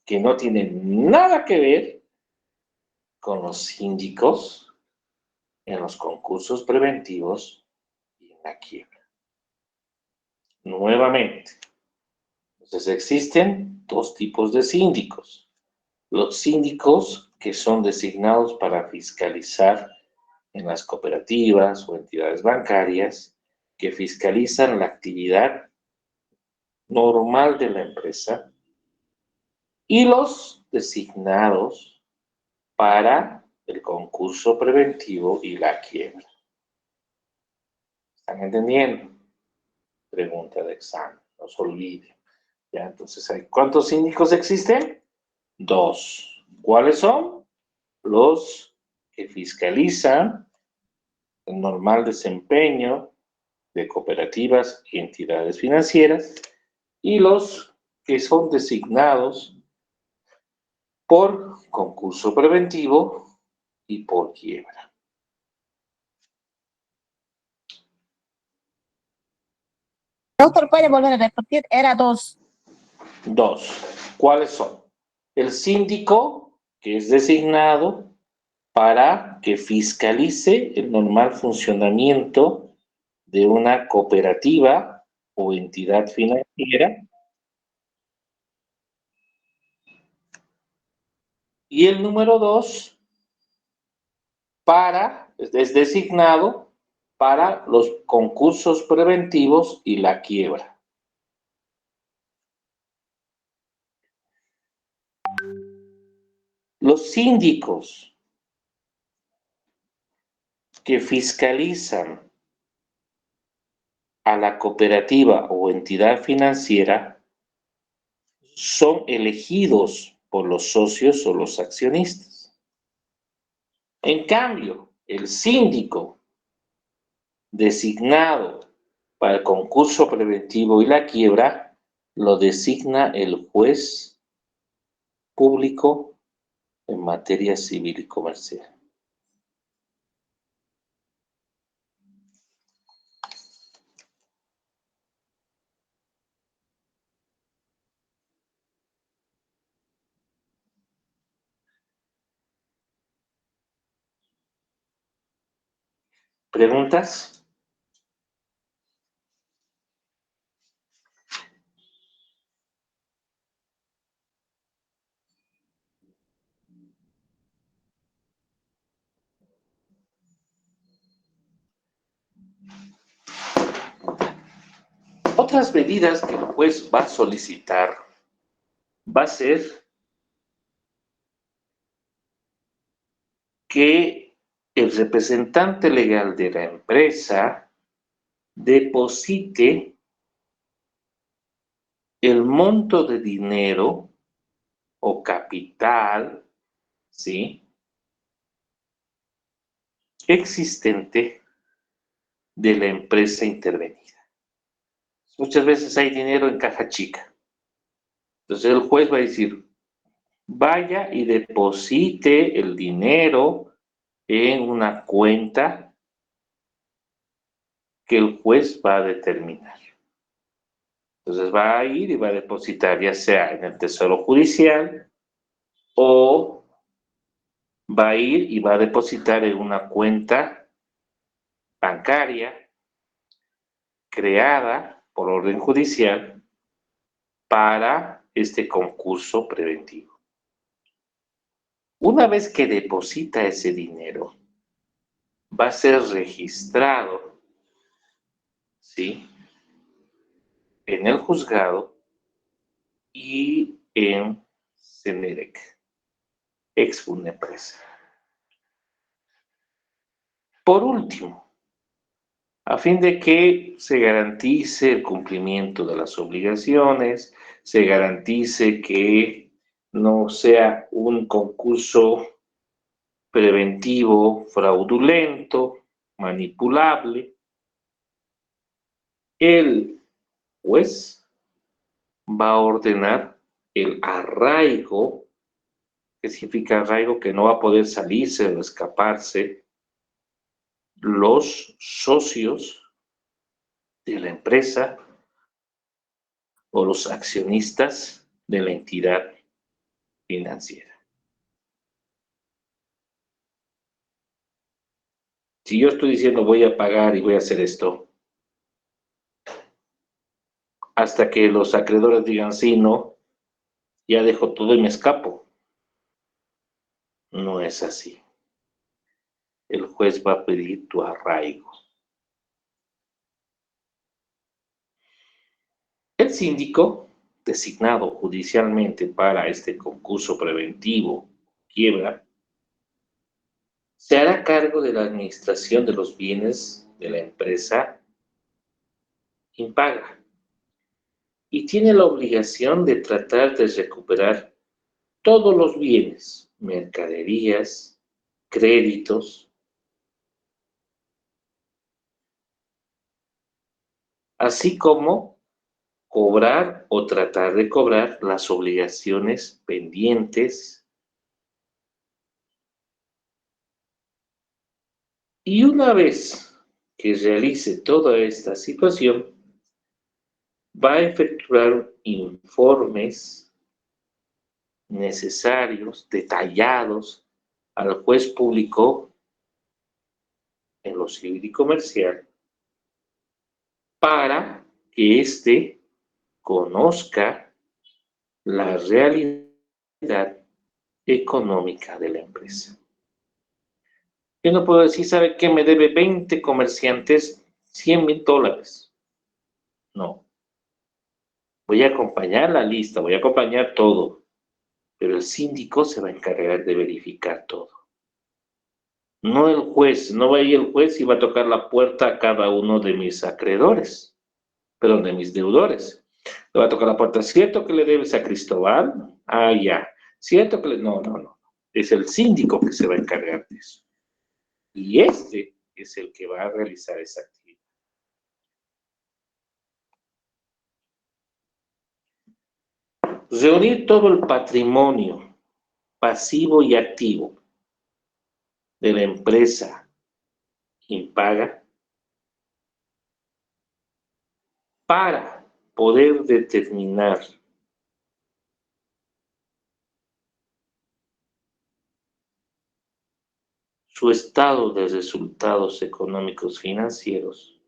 que no tienen nada que ver con los síndicos en los concursos preventivos y en la quiebra. Nuevamente, entonces existen dos tipos de síndicos. Los síndicos que son designados para fiscalizar en las cooperativas o entidades bancarias, que fiscalizan la actividad normal de la empresa, y los designados para el concurso preventivo y la quiebra. ¿Están entendiendo? Pregunta de examen, no se olviden. Ya, entonces, ¿cuántos síndicos existen? 2. ¿Cuáles son? Los que fiscalizan el normal desempeño de cooperativas y entidades financieras, y los que son designados por concurso preventivo y por quiebra. Doctor, ¿puede volver a repetir? Era 2. 2. ¿Cuáles son? El síndico, que es designado para que fiscalice el normal funcionamiento de una cooperativa o entidad financiera. Y el número 2, es designado para los concursos preventivos y la quiebra. Los síndicos que fiscalizan a la cooperativa o entidad financiera son elegidos por los socios o los accionistas. En cambio, el síndico designado para el concurso preventivo y la quiebra lo designa el juez público en materia civil y comercial. ¿Preguntas? Otras medidas que el juez va a solicitar va a ser que el representante legal de la empresa deposite el monto de dinero o capital, ¿sí?, existente de la empresa intervenida. Muchas veces hay dinero en caja chica. Entonces el juez va a decir, vaya y deposite el dinero en una cuenta que el juez va a determinar. Entonces va a ir y va a depositar ya sea en el Tesoro Judicial o va a ir y va a depositar en una cuenta bancaria creada por orden judicial para este concurso preventivo. Una vez que deposita ese dinero, va a ser registrado, ¿sí?, en el juzgado y en CENEREC, ex Fundepresa. Por último, a fin de que se garantice el cumplimiento de las obligaciones, se garantice que no sea un concurso preventivo fraudulento, manipulable, el juez va a ordenar el arraigo, que significa arraigo que no va a poder salirse o escaparse, los socios de la empresa o los accionistas de la entidad financiera. Si yo estoy diciendo voy a pagar y voy a hacer esto, hasta que los acreedores digan sí, no, ya dejo todo y me escapo. No es así. El juez va a pedir tu arraigo. El síndico, designado judicialmente para este concurso preventivo quiebra, se hará cargo de la administración de los bienes de la empresa impaga y tiene la obligación de tratar de recuperar todos los bienes, mercaderías, créditos, así como cobrar o tratar de cobrar las obligaciones pendientes. Y una vez que realice toda esta situación, va a efectuar informes necesarios, detallados, al juez público en lo civil y comercial para que éste conozca la realidad económica de la empresa. Yo no puedo decir, ¿sabe qué? Me debe 20 comerciantes $100,000. No. Voy a acompañar la lista, voy a acompañar todo, pero el síndico se va a encargar de verificar todo. No el juez, no va a ir el juez y va a tocar la puerta a cada uno de mis acreedores, perdón, de mis deudores. Le va a tocar la puerta, ¿cierto que le debes a Cristóbal? Ah, ya. ¿Cierto que le...? No, no, no. Es el síndico que se va a encargar de eso. Y este es el que va a realizar esa actividad. Reunir todo el patrimonio pasivo y activo de la empresa impaga para poder determinar su estado de resultados económicos financieros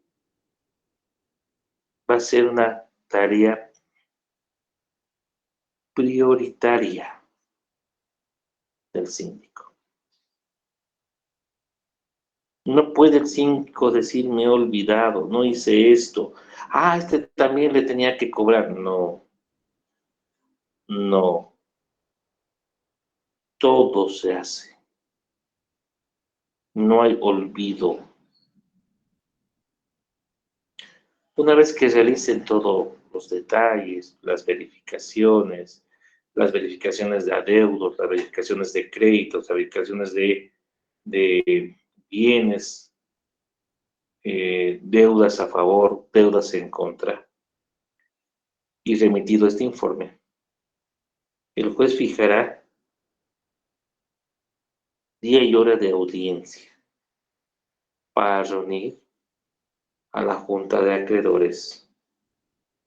va a ser una tarea prioritaria del síndico. No puede el síndico decir me he olvidado, no hice esto. Ah, este también le tenía que cobrar. No, no, todo se hace. No hay olvido. Una vez que realicen todos los detalles, las verificaciones de adeudos, las verificaciones de créditos, las verificaciones de bienes, deudas a favor, deudas en contra, y remitido este informe, el juez fijará día y hora de audiencia para reunir a la Junta de Acreedores,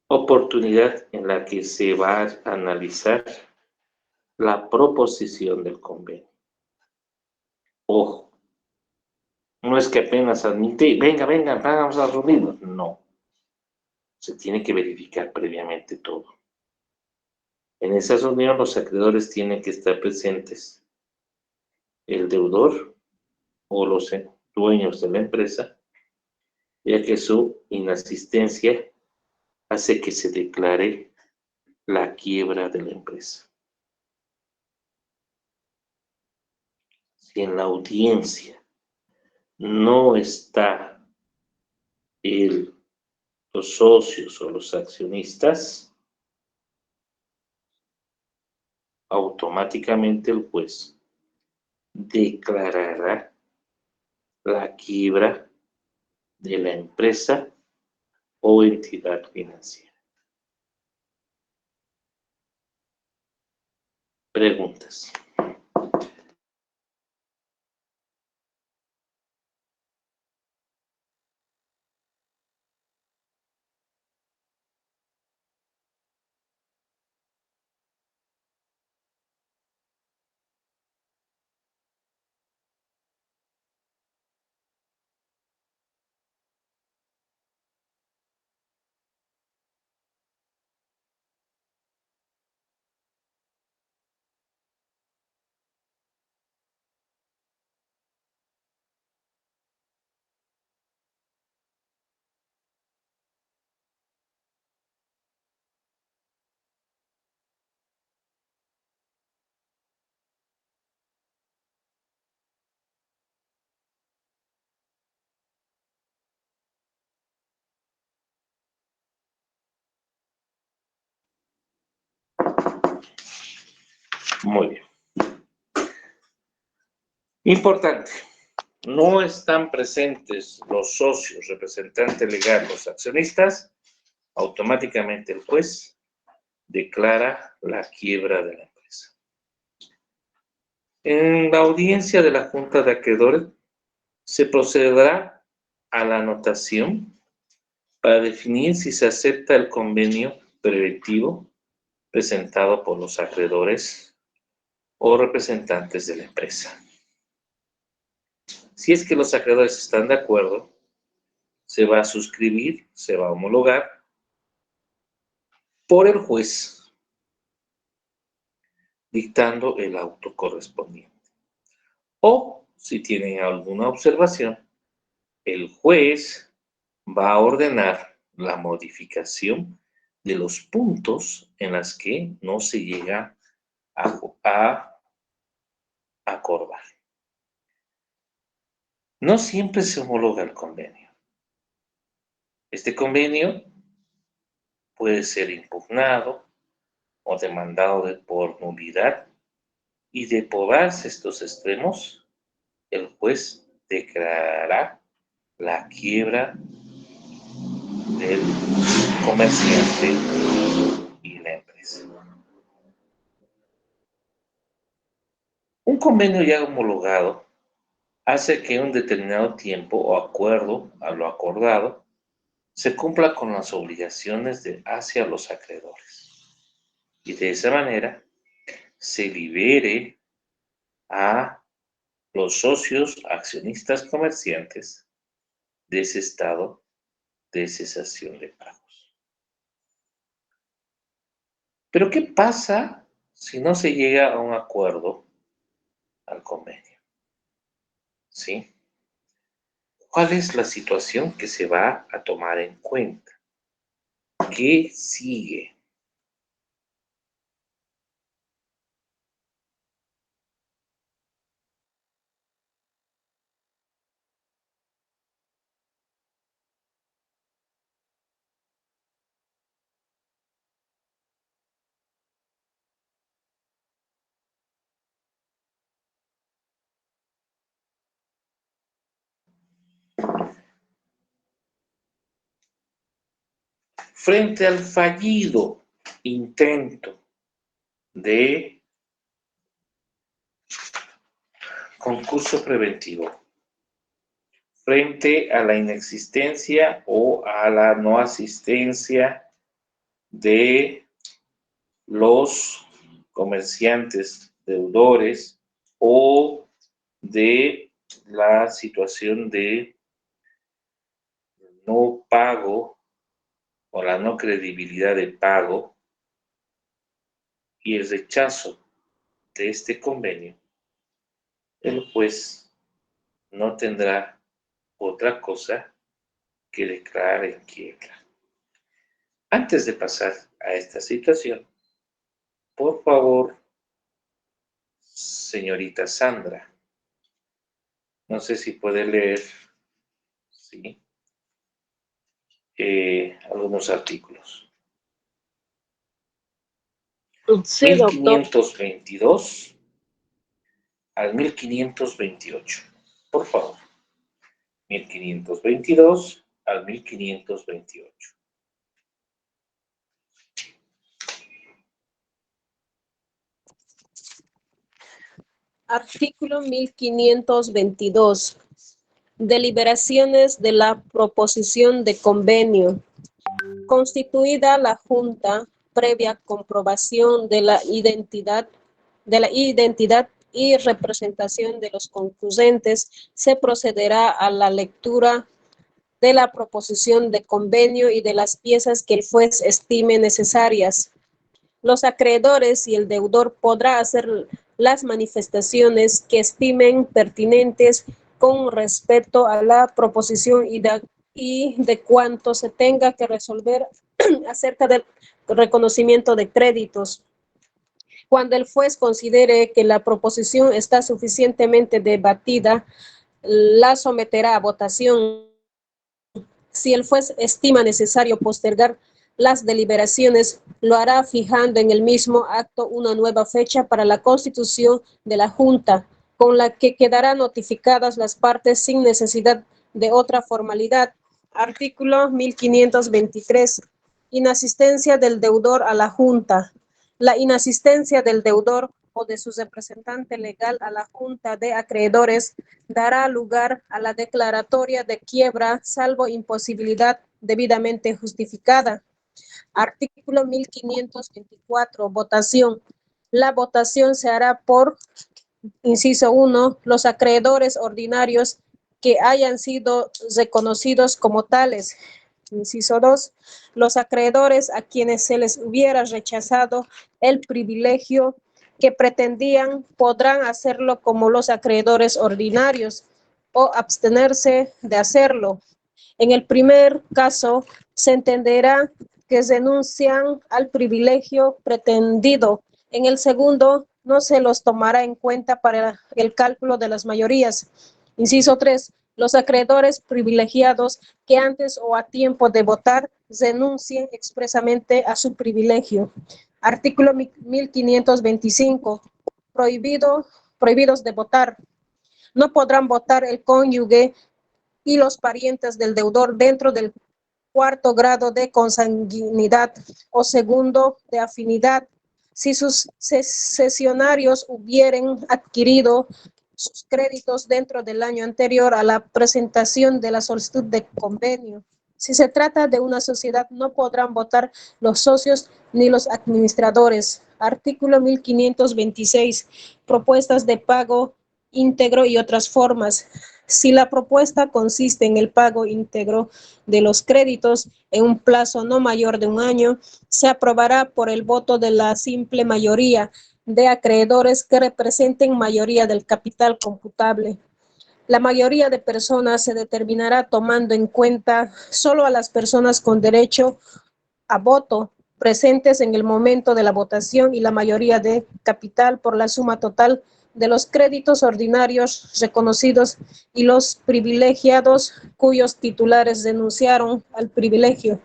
oportunidad en la que se va a analizar la proposición del convenio. Ojo, no es que apenas admite, venga, vamos a reunirnos. No, se tiene que verificar previamente todo. En esa reunión los acreedores tienen que estar presentes, el deudor o los dueños de la empresa, ya que su inasistencia hace que se declare la quiebra de la empresa. Si en la audiencia no está los socios o los accionistas, automáticamente el juez declarará la quiebra de la empresa o entidad financiera. Preguntas. Muy bien. Importante. No están presentes los socios, representante legal, los accionistas, automáticamente el juez declara la quiebra de la empresa. En la audiencia de la Junta de Acreedores se procederá a la anotación para definir si se acepta el convenio preventivo presentado por los acreedores o representantes de la empresa. Si es que los acreedores están de acuerdo, se va a suscribir, se va a homologar por el juez, dictando el auto correspondiente. O, si tienen alguna observación, el juez va a ordenar la modificación de los puntos en los que no se llega a acordar. No siempre se homologa el convenio. Este convenio puede ser impugnado o demandado por nulidad, y de probarse estos extremos, el juez declarará la quiebra del comerciante y la empresa. Un convenio ya homologado hace que un determinado tiempo o acuerdo a lo acordado se cumpla con las obligaciones hacia los acreedores, y de esa manera se libere a los socios, accionistas, comerciantes de ese estado de cesación de pagos. Pero ¿qué pasa si no se llega a un acuerdo al convenio? ¿Sí? ¿Cuál es la situación que se va a tomar en cuenta? ¿Qué sigue? Frente al fallido intento de concurso preventivo, frente a la inexistencia o a la no asistencia de los comerciantes deudores o de la situación de no pago o la no credibilidad de pago y el rechazo de este convenio, el juez no tendrá otra cosa que declarar en quiebra. Antes de pasar a esta situación, por favor, señorita Sandra, no sé si puede leer, ¿sí? Algunos artículos. Sí, doctor. 1522 al 1528. Por favor. 1522 al 1528. Artículo 1522. Deliberaciones de la proposición de convenio. Constituida la Junta, previa comprobación de la identidad y representación de los concurrentes, se procederá a la lectura de la proposición de convenio y de las piezas que el juez estime necesarias. Los acreedores y el deudor podrá hacer las manifestaciones que estimen pertinentes con respecto a la proposición y de cuanto se tenga que resolver acerca del reconocimiento de créditos. Cuando el juez considere que la proposición está suficientemente debatida, la someterá a votación. Si el juez estima necesario postergar las deliberaciones, lo hará fijando en el mismo acto una nueva fecha para la constitución de la Junta, con la que quedarán notificadas las partes sin necesidad de otra formalidad. Artículo 1523. Inasistencia del deudor a la Junta. La inasistencia del deudor o de su representante legal a la Junta de Acreedores dará lugar a la declaratoria de quiebra, salvo imposibilidad debidamente justificada. Artículo 1524. Votación. La votación se hará por, inciso 1, los acreedores ordinarios que hayan sido reconocidos como tales. Inciso 2, los acreedores a quienes se les hubiera rechazado el privilegio que pretendían podrán hacerlo como los acreedores ordinarios o abstenerse de hacerlo. En el primer caso, se entenderá que renuncian al privilegio pretendido. En el segundo, no se los tomará en cuenta para el cálculo de las mayorías. Inciso 3. Los acreedores privilegiados que antes o a tiempo de votar renuncien expresamente a su privilegio. Artículo 1525. Prohibidos de votar. No podrán votar el cónyuge y los parientes del deudor dentro del cuarto grado de consanguinidad o segundo de afinidad, si sus cesionarios hubieren adquirido sus créditos dentro del año anterior a la presentación de la solicitud de convenio. Si se trata de una sociedad, no podrán votar los socios ni los administradores. Artículo 1526. Propuestas de pago íntegro y otras formas. Si la propuesta consiste en el pago íntegro de los créditos en un plazo no mayor de un año, se aprobará por el voto de la simple mayoría de acreedores que representen mayoría del capital computable. La mayoría de personas se determinará tomando en cuenta solo a las personas con derecho a voto presentes en el momento de la votación y la mayoría de capital por la suma total de los créditos ordinarios reconocidos y los privilegiados cuyos titulares renunciaron al privilegio.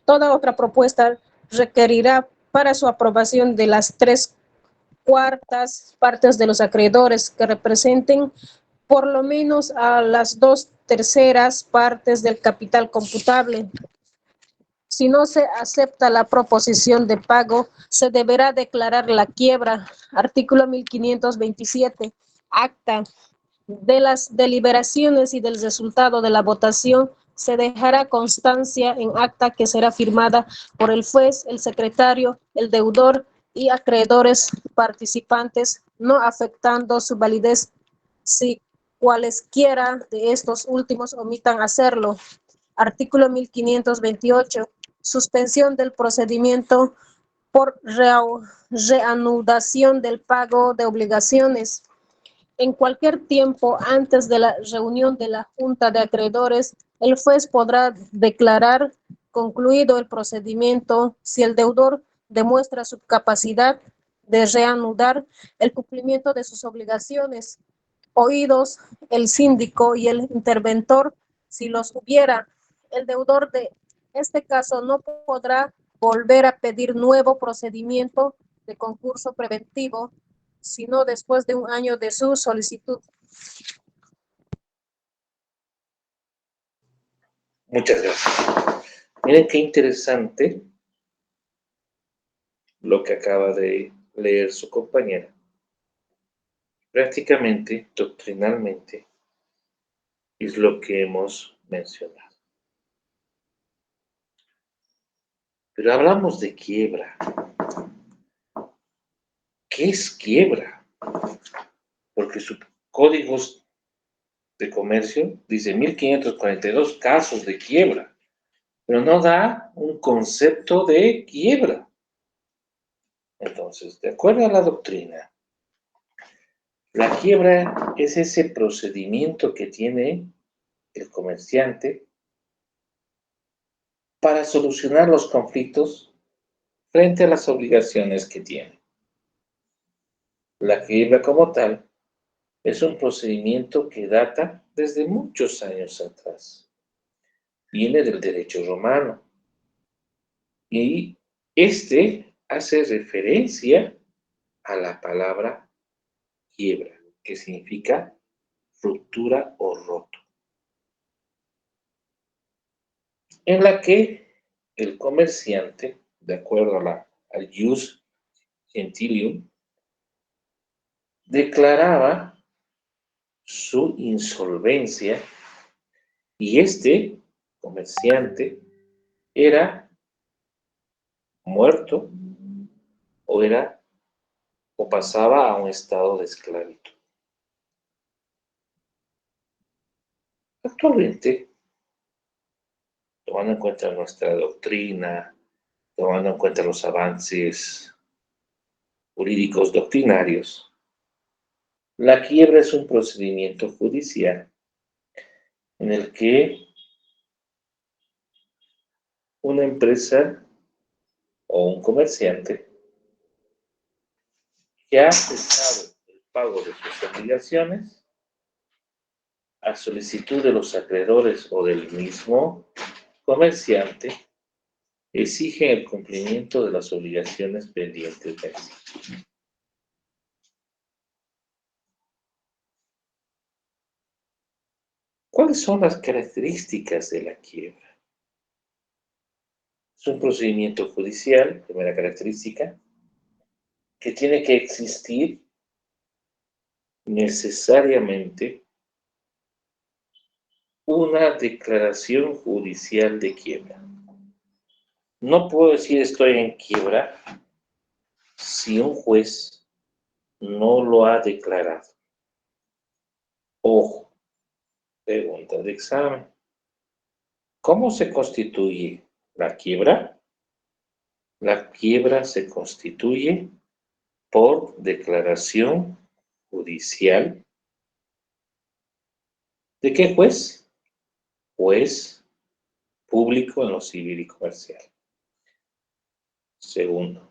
Toda otra propuesta requerirá para su aprobación de las 3/4 partes de los acreedores que representen por lo menos a las 2/3 partes del capital computable. Si no se acepta la proposición de pago, se deberá declarar la quiebra. Artículo 1527. Acta. De las deliberaciones y del resultado de la votación se dejará constancia en acta que será firmada por el juez, el secretario, el deudor y acreedores participantes, no afectando su validez si cualesquiera de estos últimos omitan hacerlo. Artículo 1528. Suspensión del procedimiento por reanudación del pago de obligaciones. En cualquier tiempo antes de la reunión de la Junta de Acreedores, el juez podrá declarar concluido el procedimiento si el deudor demuestra su capacidad de reanudar el cumplimiento de sus obligaciones, oídos el síndico y el interventor, si los hubiera. El deudor de este caso no podrá volver a pedir nuevo procedimiento de concurso preventivo, sino después de 1 año de su solicitud. Muchas gracias. Miren qué interesante lo que acaba de leer su compañera. Prácticamente, doctrinalmente, es lo que hemos mencionado. Pero hablamos de quiebra. ¿Qué es quiebra? Porque sus códigos de comercio dice 1542 casos de quiebra, pero no da un concepto de quiebra. Entonces, de acuerdo a la doctrina, la quiebra es ese procedimiento que tiene el comerciante para solucionar los conflictos frente a las obligaciones que tiene. La quiebra como tal es un procedimiento que data desde muchos años atrás. Viene del derecho romano. Y este hace referencia a la palabra quiebra, que significa ruptura o roto, en la que el comerciante, de acuerdo al ius gentilium, declaraba su insolvencia y este comerciante era muerto o pasaba a un estado de esclavitud. Actualmente, tomando en cuenta nuestra doctrina, tomando en cuenta los avances jurídicos doctrinarios, la quiebra es un procedimiento judicial en el que una empresa o un comerciante que ha cesado el pago de sus obligaciones a solicitud de los acreedores o del mismo comerciante exigen el cumplimiento de las obligaciones pendientes de él. ¿Cuáles son las características de la quiebra? Es un procedimiento judicial, primera característica, que tiene que existir necesariamente una declaración judicial de quiebra. No puedo decir estoy en quiebra si un juez no lo ha declarado. Ojo, pregunta de examen. ¿Cómo se constituye la quiebra? La quiebra se constituye por declaración judicial. ¿De qué juez? Juez público en lo civil y comercial. Segundo,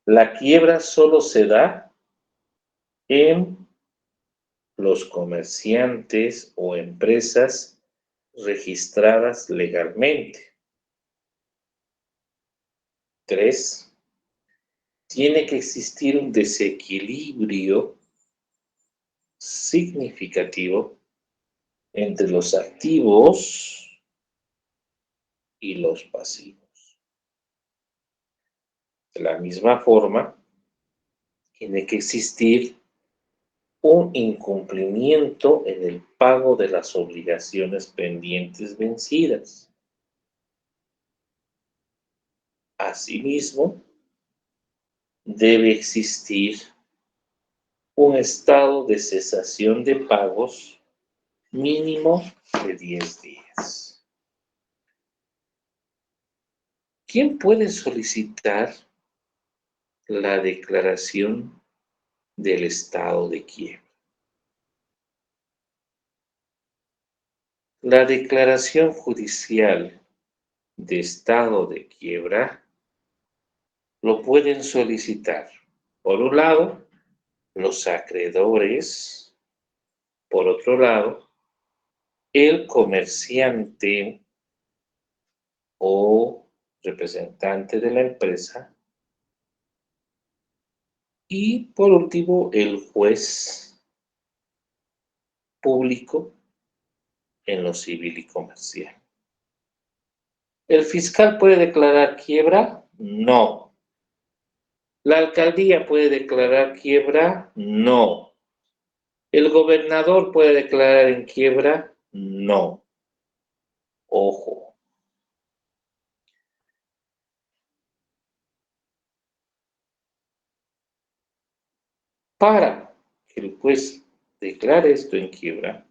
la quiebra solo se da en los comerciantes o empresas registradas legalmente. 3. Tiene que existir un desequilibrio significativo entre los activos y los pasivos. De la misma forma, tiene que existir un incumplimiento en el pago de las obligaciones pendientes vencidas. Asimismo, debe existir un estado de cesación de pagos mínimo de 10 días. ¿Quién puede solicitar la declaración del estado de quiebra? La declaración judicial de estado de quiebra lo pueden solicitar, por un lado, los acreedores, por otro lado, el comerciante o representante de la empresa y, por último, el juez público en lo civil y comercial. ¿El fiscal puede declarar quiebra? No. ¿La alcaldía puede declarar quiebra? No. ¿El gobernador puede declarar en quiebra? No. Ojo. Para que el juez declare esto en quiebra,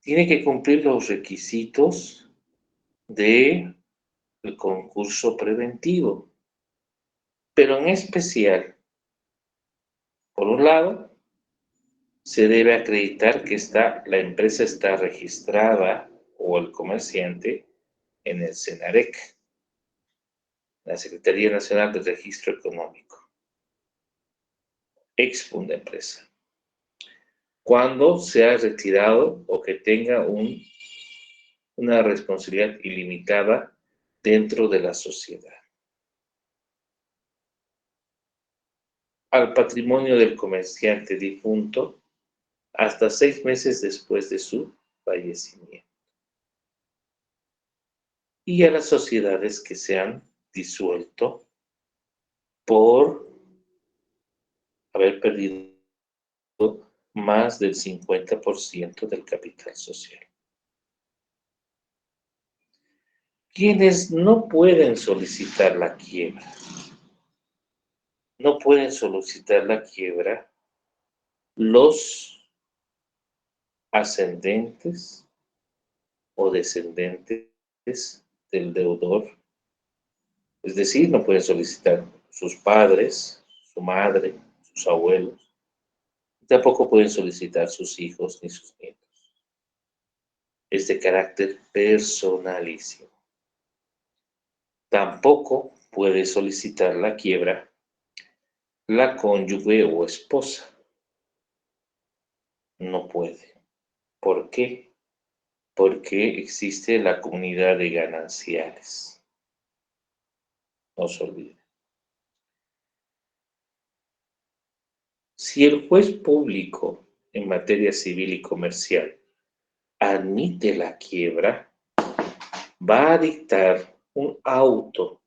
tiene que cumplir los requisitos del concurso preventivo. Pero en especial, por un lado, se debe acreditar que la empresa está registrada o el comerciante en el SENAREC, la Secretaría Nacional de Registro Económico, ex-funda empresa, cuando se ha retirado o que tenga una responsabilidad ilimitada dentro de la sociedad. Al patrimonio del comerciante difunto hasta 6 meses después de su fallecimiento. Y a las sociedades que se han disuelto por haber perdido más del 50% del capital social. Quienes no pueden solicitar la quiebra, los ascendentes o descendentes del deudor, es decir, no pueden solicitar sus padres, su madre, sus abuelos, tampoco pueden solicitar sus hijos ni sus nietos. Es de carácter personalísimo. Tampoco puede solicitar la quiebra la cónyuge o esposa. No puede. ¿Por qué? Porque existe la comunidad de gananciales. No se olvide. Si el juez público en materia civil y comercial admite la quiebra, va a dictar un auto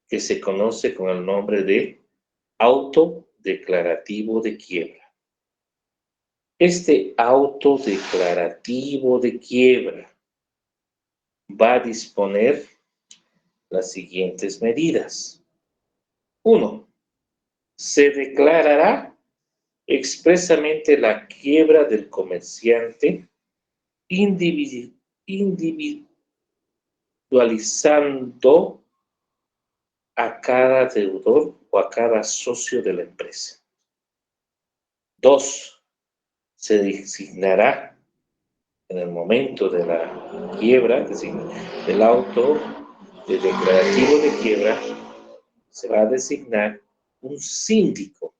que se conoce con el nombre de auto declarativo de quiebra. Este auto declarativo de quiebra va a disponer las siguientes medidas. 1. Se declarará expresamente la quiebra del comerciante individualizando a cada deudor o a cada socio de la empresa. 2. Se designará en el momento de la quiebra, es decir, del auto declarativo de quiebra, se va a designar un síndico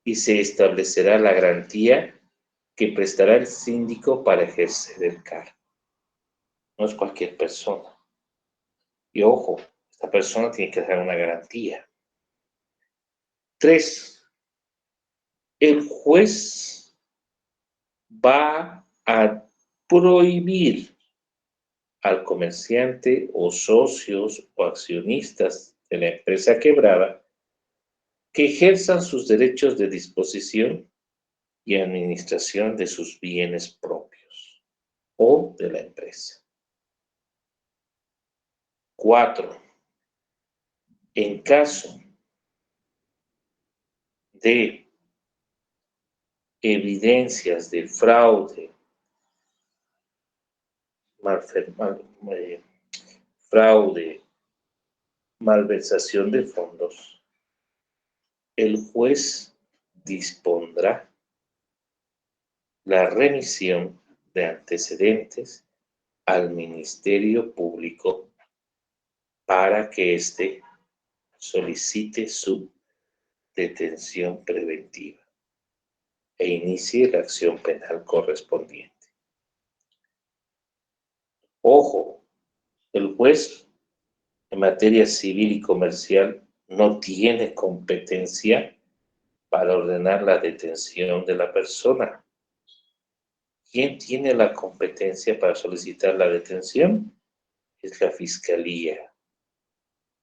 y se establecerá la garantía que prestará el síndico para ejercer el cargo. No es cualquier persona. Y ojo, esta persona tiene que dar una garantía. 3. El juez va a prohibir al comerciante o socios o accionistas de la empresa quebrada que ejerzan sus derechos de disposición y administración de sus bienes propios o de la empresa. 4. En caso de evidencias de fraude, malversación de fondos, el juez dispondrá la remisión de antecedentes al Ministerio Público para que éste solicite su detención preventiva e inicie la acción penal correspondiente. Ojo, el juez en materia civil y comercial no tiene competencia para ordenar la detención de la persona. ¿Quién tiene la competencia para solicitar la detención? Es la Fiscalía.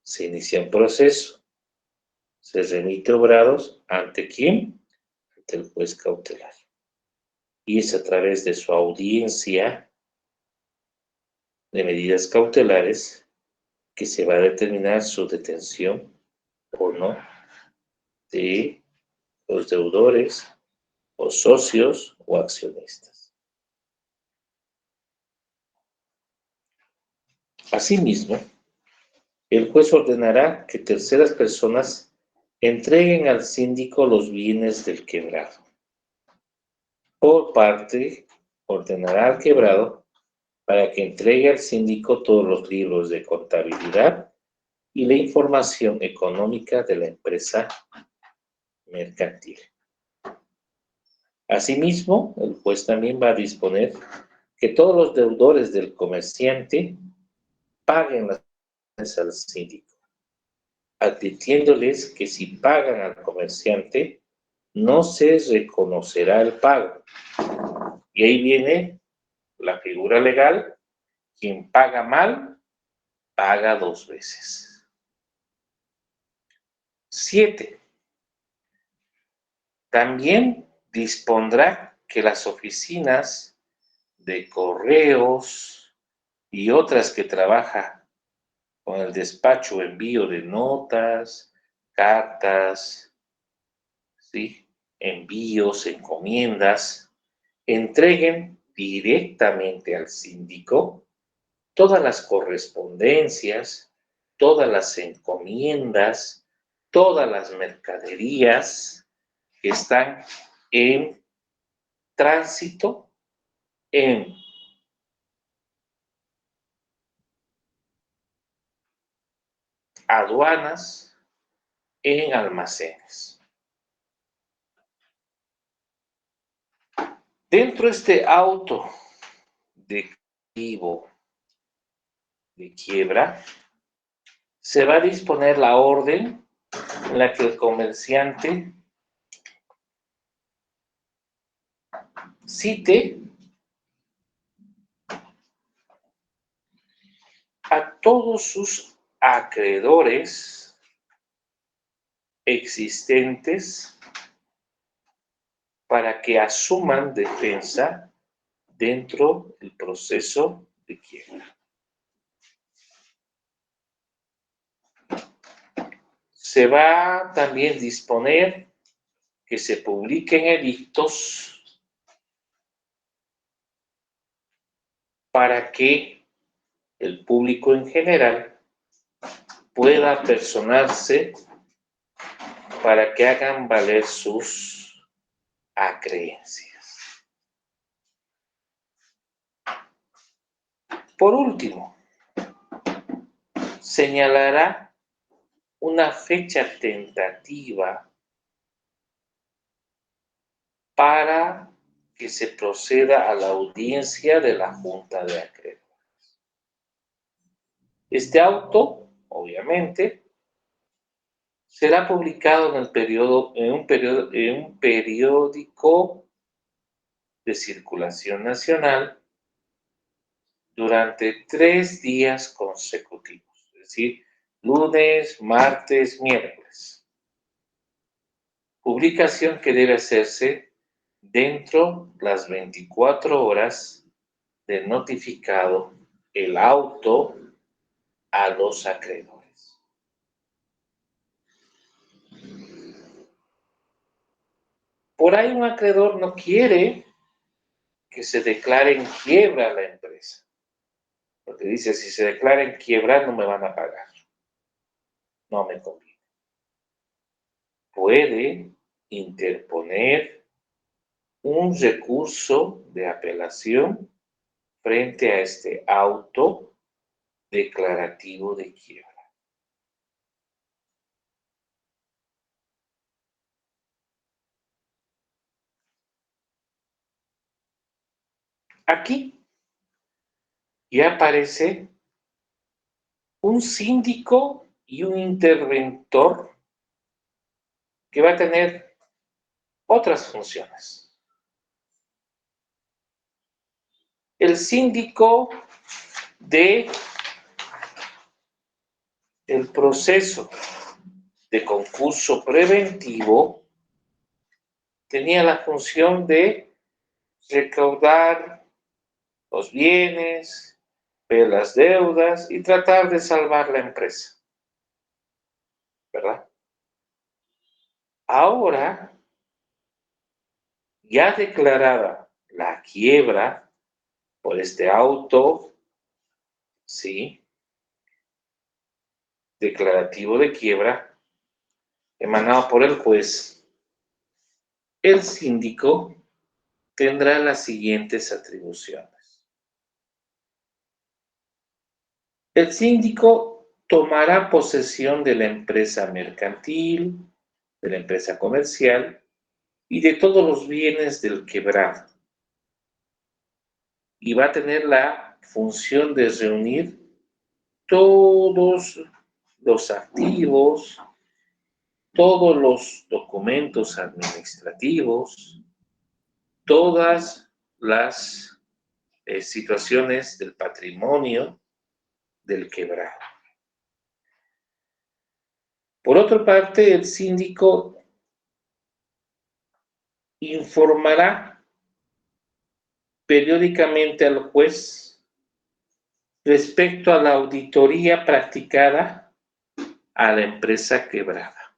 Se inicia un proceso. Se remite obrados ¿ante quién? Ante el juez cautelar. Y es a través de su audiencia de medidas cautelares que se va a determinar su detención o no de los deudores o socios o accionistas. Asimismo, el juez ordenará que terceras personas entreguen al síndico los bienes del quebrado. Por parte, ordenará al quebrado para que entregue al síndico todos los libros de contabilidad y la información económica de la empresa mercantil. Asimismo, el juez también va a disponer que todos los deudores del comerciante paguen las al síndico, advirtiéndoles que si pagan al comerciante, no se reconocerá el pago. Y ahí viene la figura legal: quien paga mal, paga 2 veces. 7. También dispondrá que las oficinas de correos y otras que trabajan con el despacho o envío de notas, cartas, ¿sí?, envíos, encomiendas, entreguen directamente al síndico todas las correspondencias, todas las encomiendas, todas las mercaderías que están en tránsito en aduanas, en almacenes. Dentro de este auto de quiebra, se va a disponer la orden en la que el comerciante cite a todos sus acreedores existentes para que asuman defensa dentro del proceso de quiebra. Se va también a disponer que se publiquen edictos para que el público en general pueda personarse para que hagan valer sus acreencias. Por último, señalará una fecha tentativa para que se proceda a la audiencia de la Junta de Acreedores. Este auto, obviamente, será publicado en un periódico de circulación nacional durante 3 días consecutivos, es decir, lunes, martes, miércoles. Publicación que debe hacerse dentro las 24 horas de notificado el auto a los acreedores. Por ahí un acreedor no quiere que se declare en quiebra la empresa, porque dice, si se declara en quiebra no me van a pagar, no me conviene. Puede interponer un recurso de apelación frente a este auto declarativo de quiebra. Aquí ya aparece un síndico y un interventor que va a tener otras funciones. El síndico de el proceso de concurso preventivo tenía la función de recaudar los bienes, ver las deudas y tratar de salvar la empresa, ¿verdad? Ahora, ya declarada la quiebra por este auto, ¿sí?, declarativo de quiebra, emanado por el juez, el síndico tendrá las siguientes atribuciones. El síndico tomará posesión de la empresa mercantil, de la empresa comercial y de todos los bienes del quebrado. Y va a tener la función de reunir todos los activos, todos los documentos administrativos, todas las situaciones del patrimonio del quebrado. Por otra parte, el síndico informará periódicamente al juez respecto a la auditoría practicada a la empresa quebrada.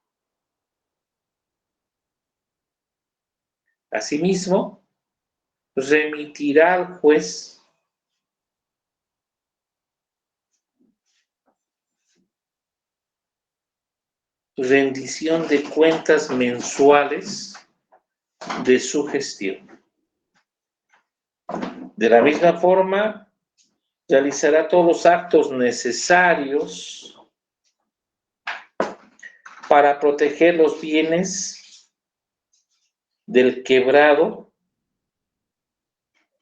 Asimismo, remitirá al juez rendición de cuentas mensuales de su gestión. De la misma forma, realizará todos los actos necesarios para proteger los bienes del quebrado,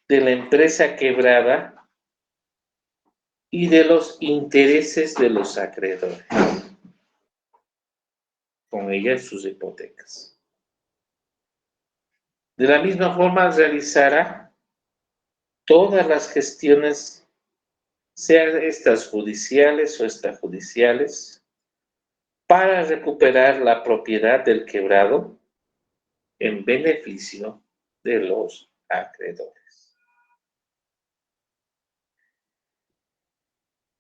de la empresa quebrada y de los intereses de los acreedores, con ellas sus hipotecas. De la misma forma, realizará todas las gestiones, sean estas judiciales o extrajudiciales, para recuperar la propiedad del quebrado en beneficio de los acreedores.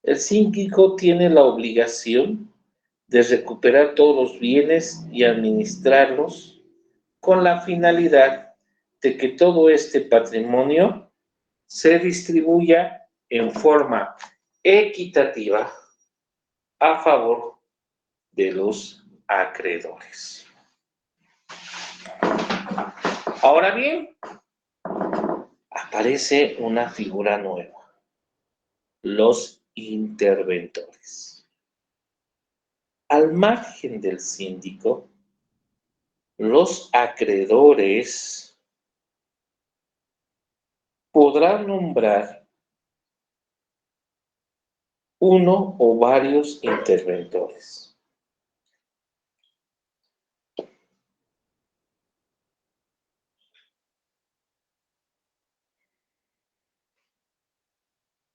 El síndico tiene la obligación de recuperar todos los bienes y administrarlos con la finalidad de que todo este patrimonio se distribuya en forma equitativa a favor de los acreedores. Ahora bien, aparece una figura nueva: los interventores. Al margen del síndico, los acreedores podrán nombrar uno o varios interventores.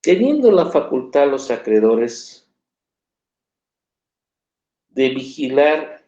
Teniendo la facultad los acreedores de vigilar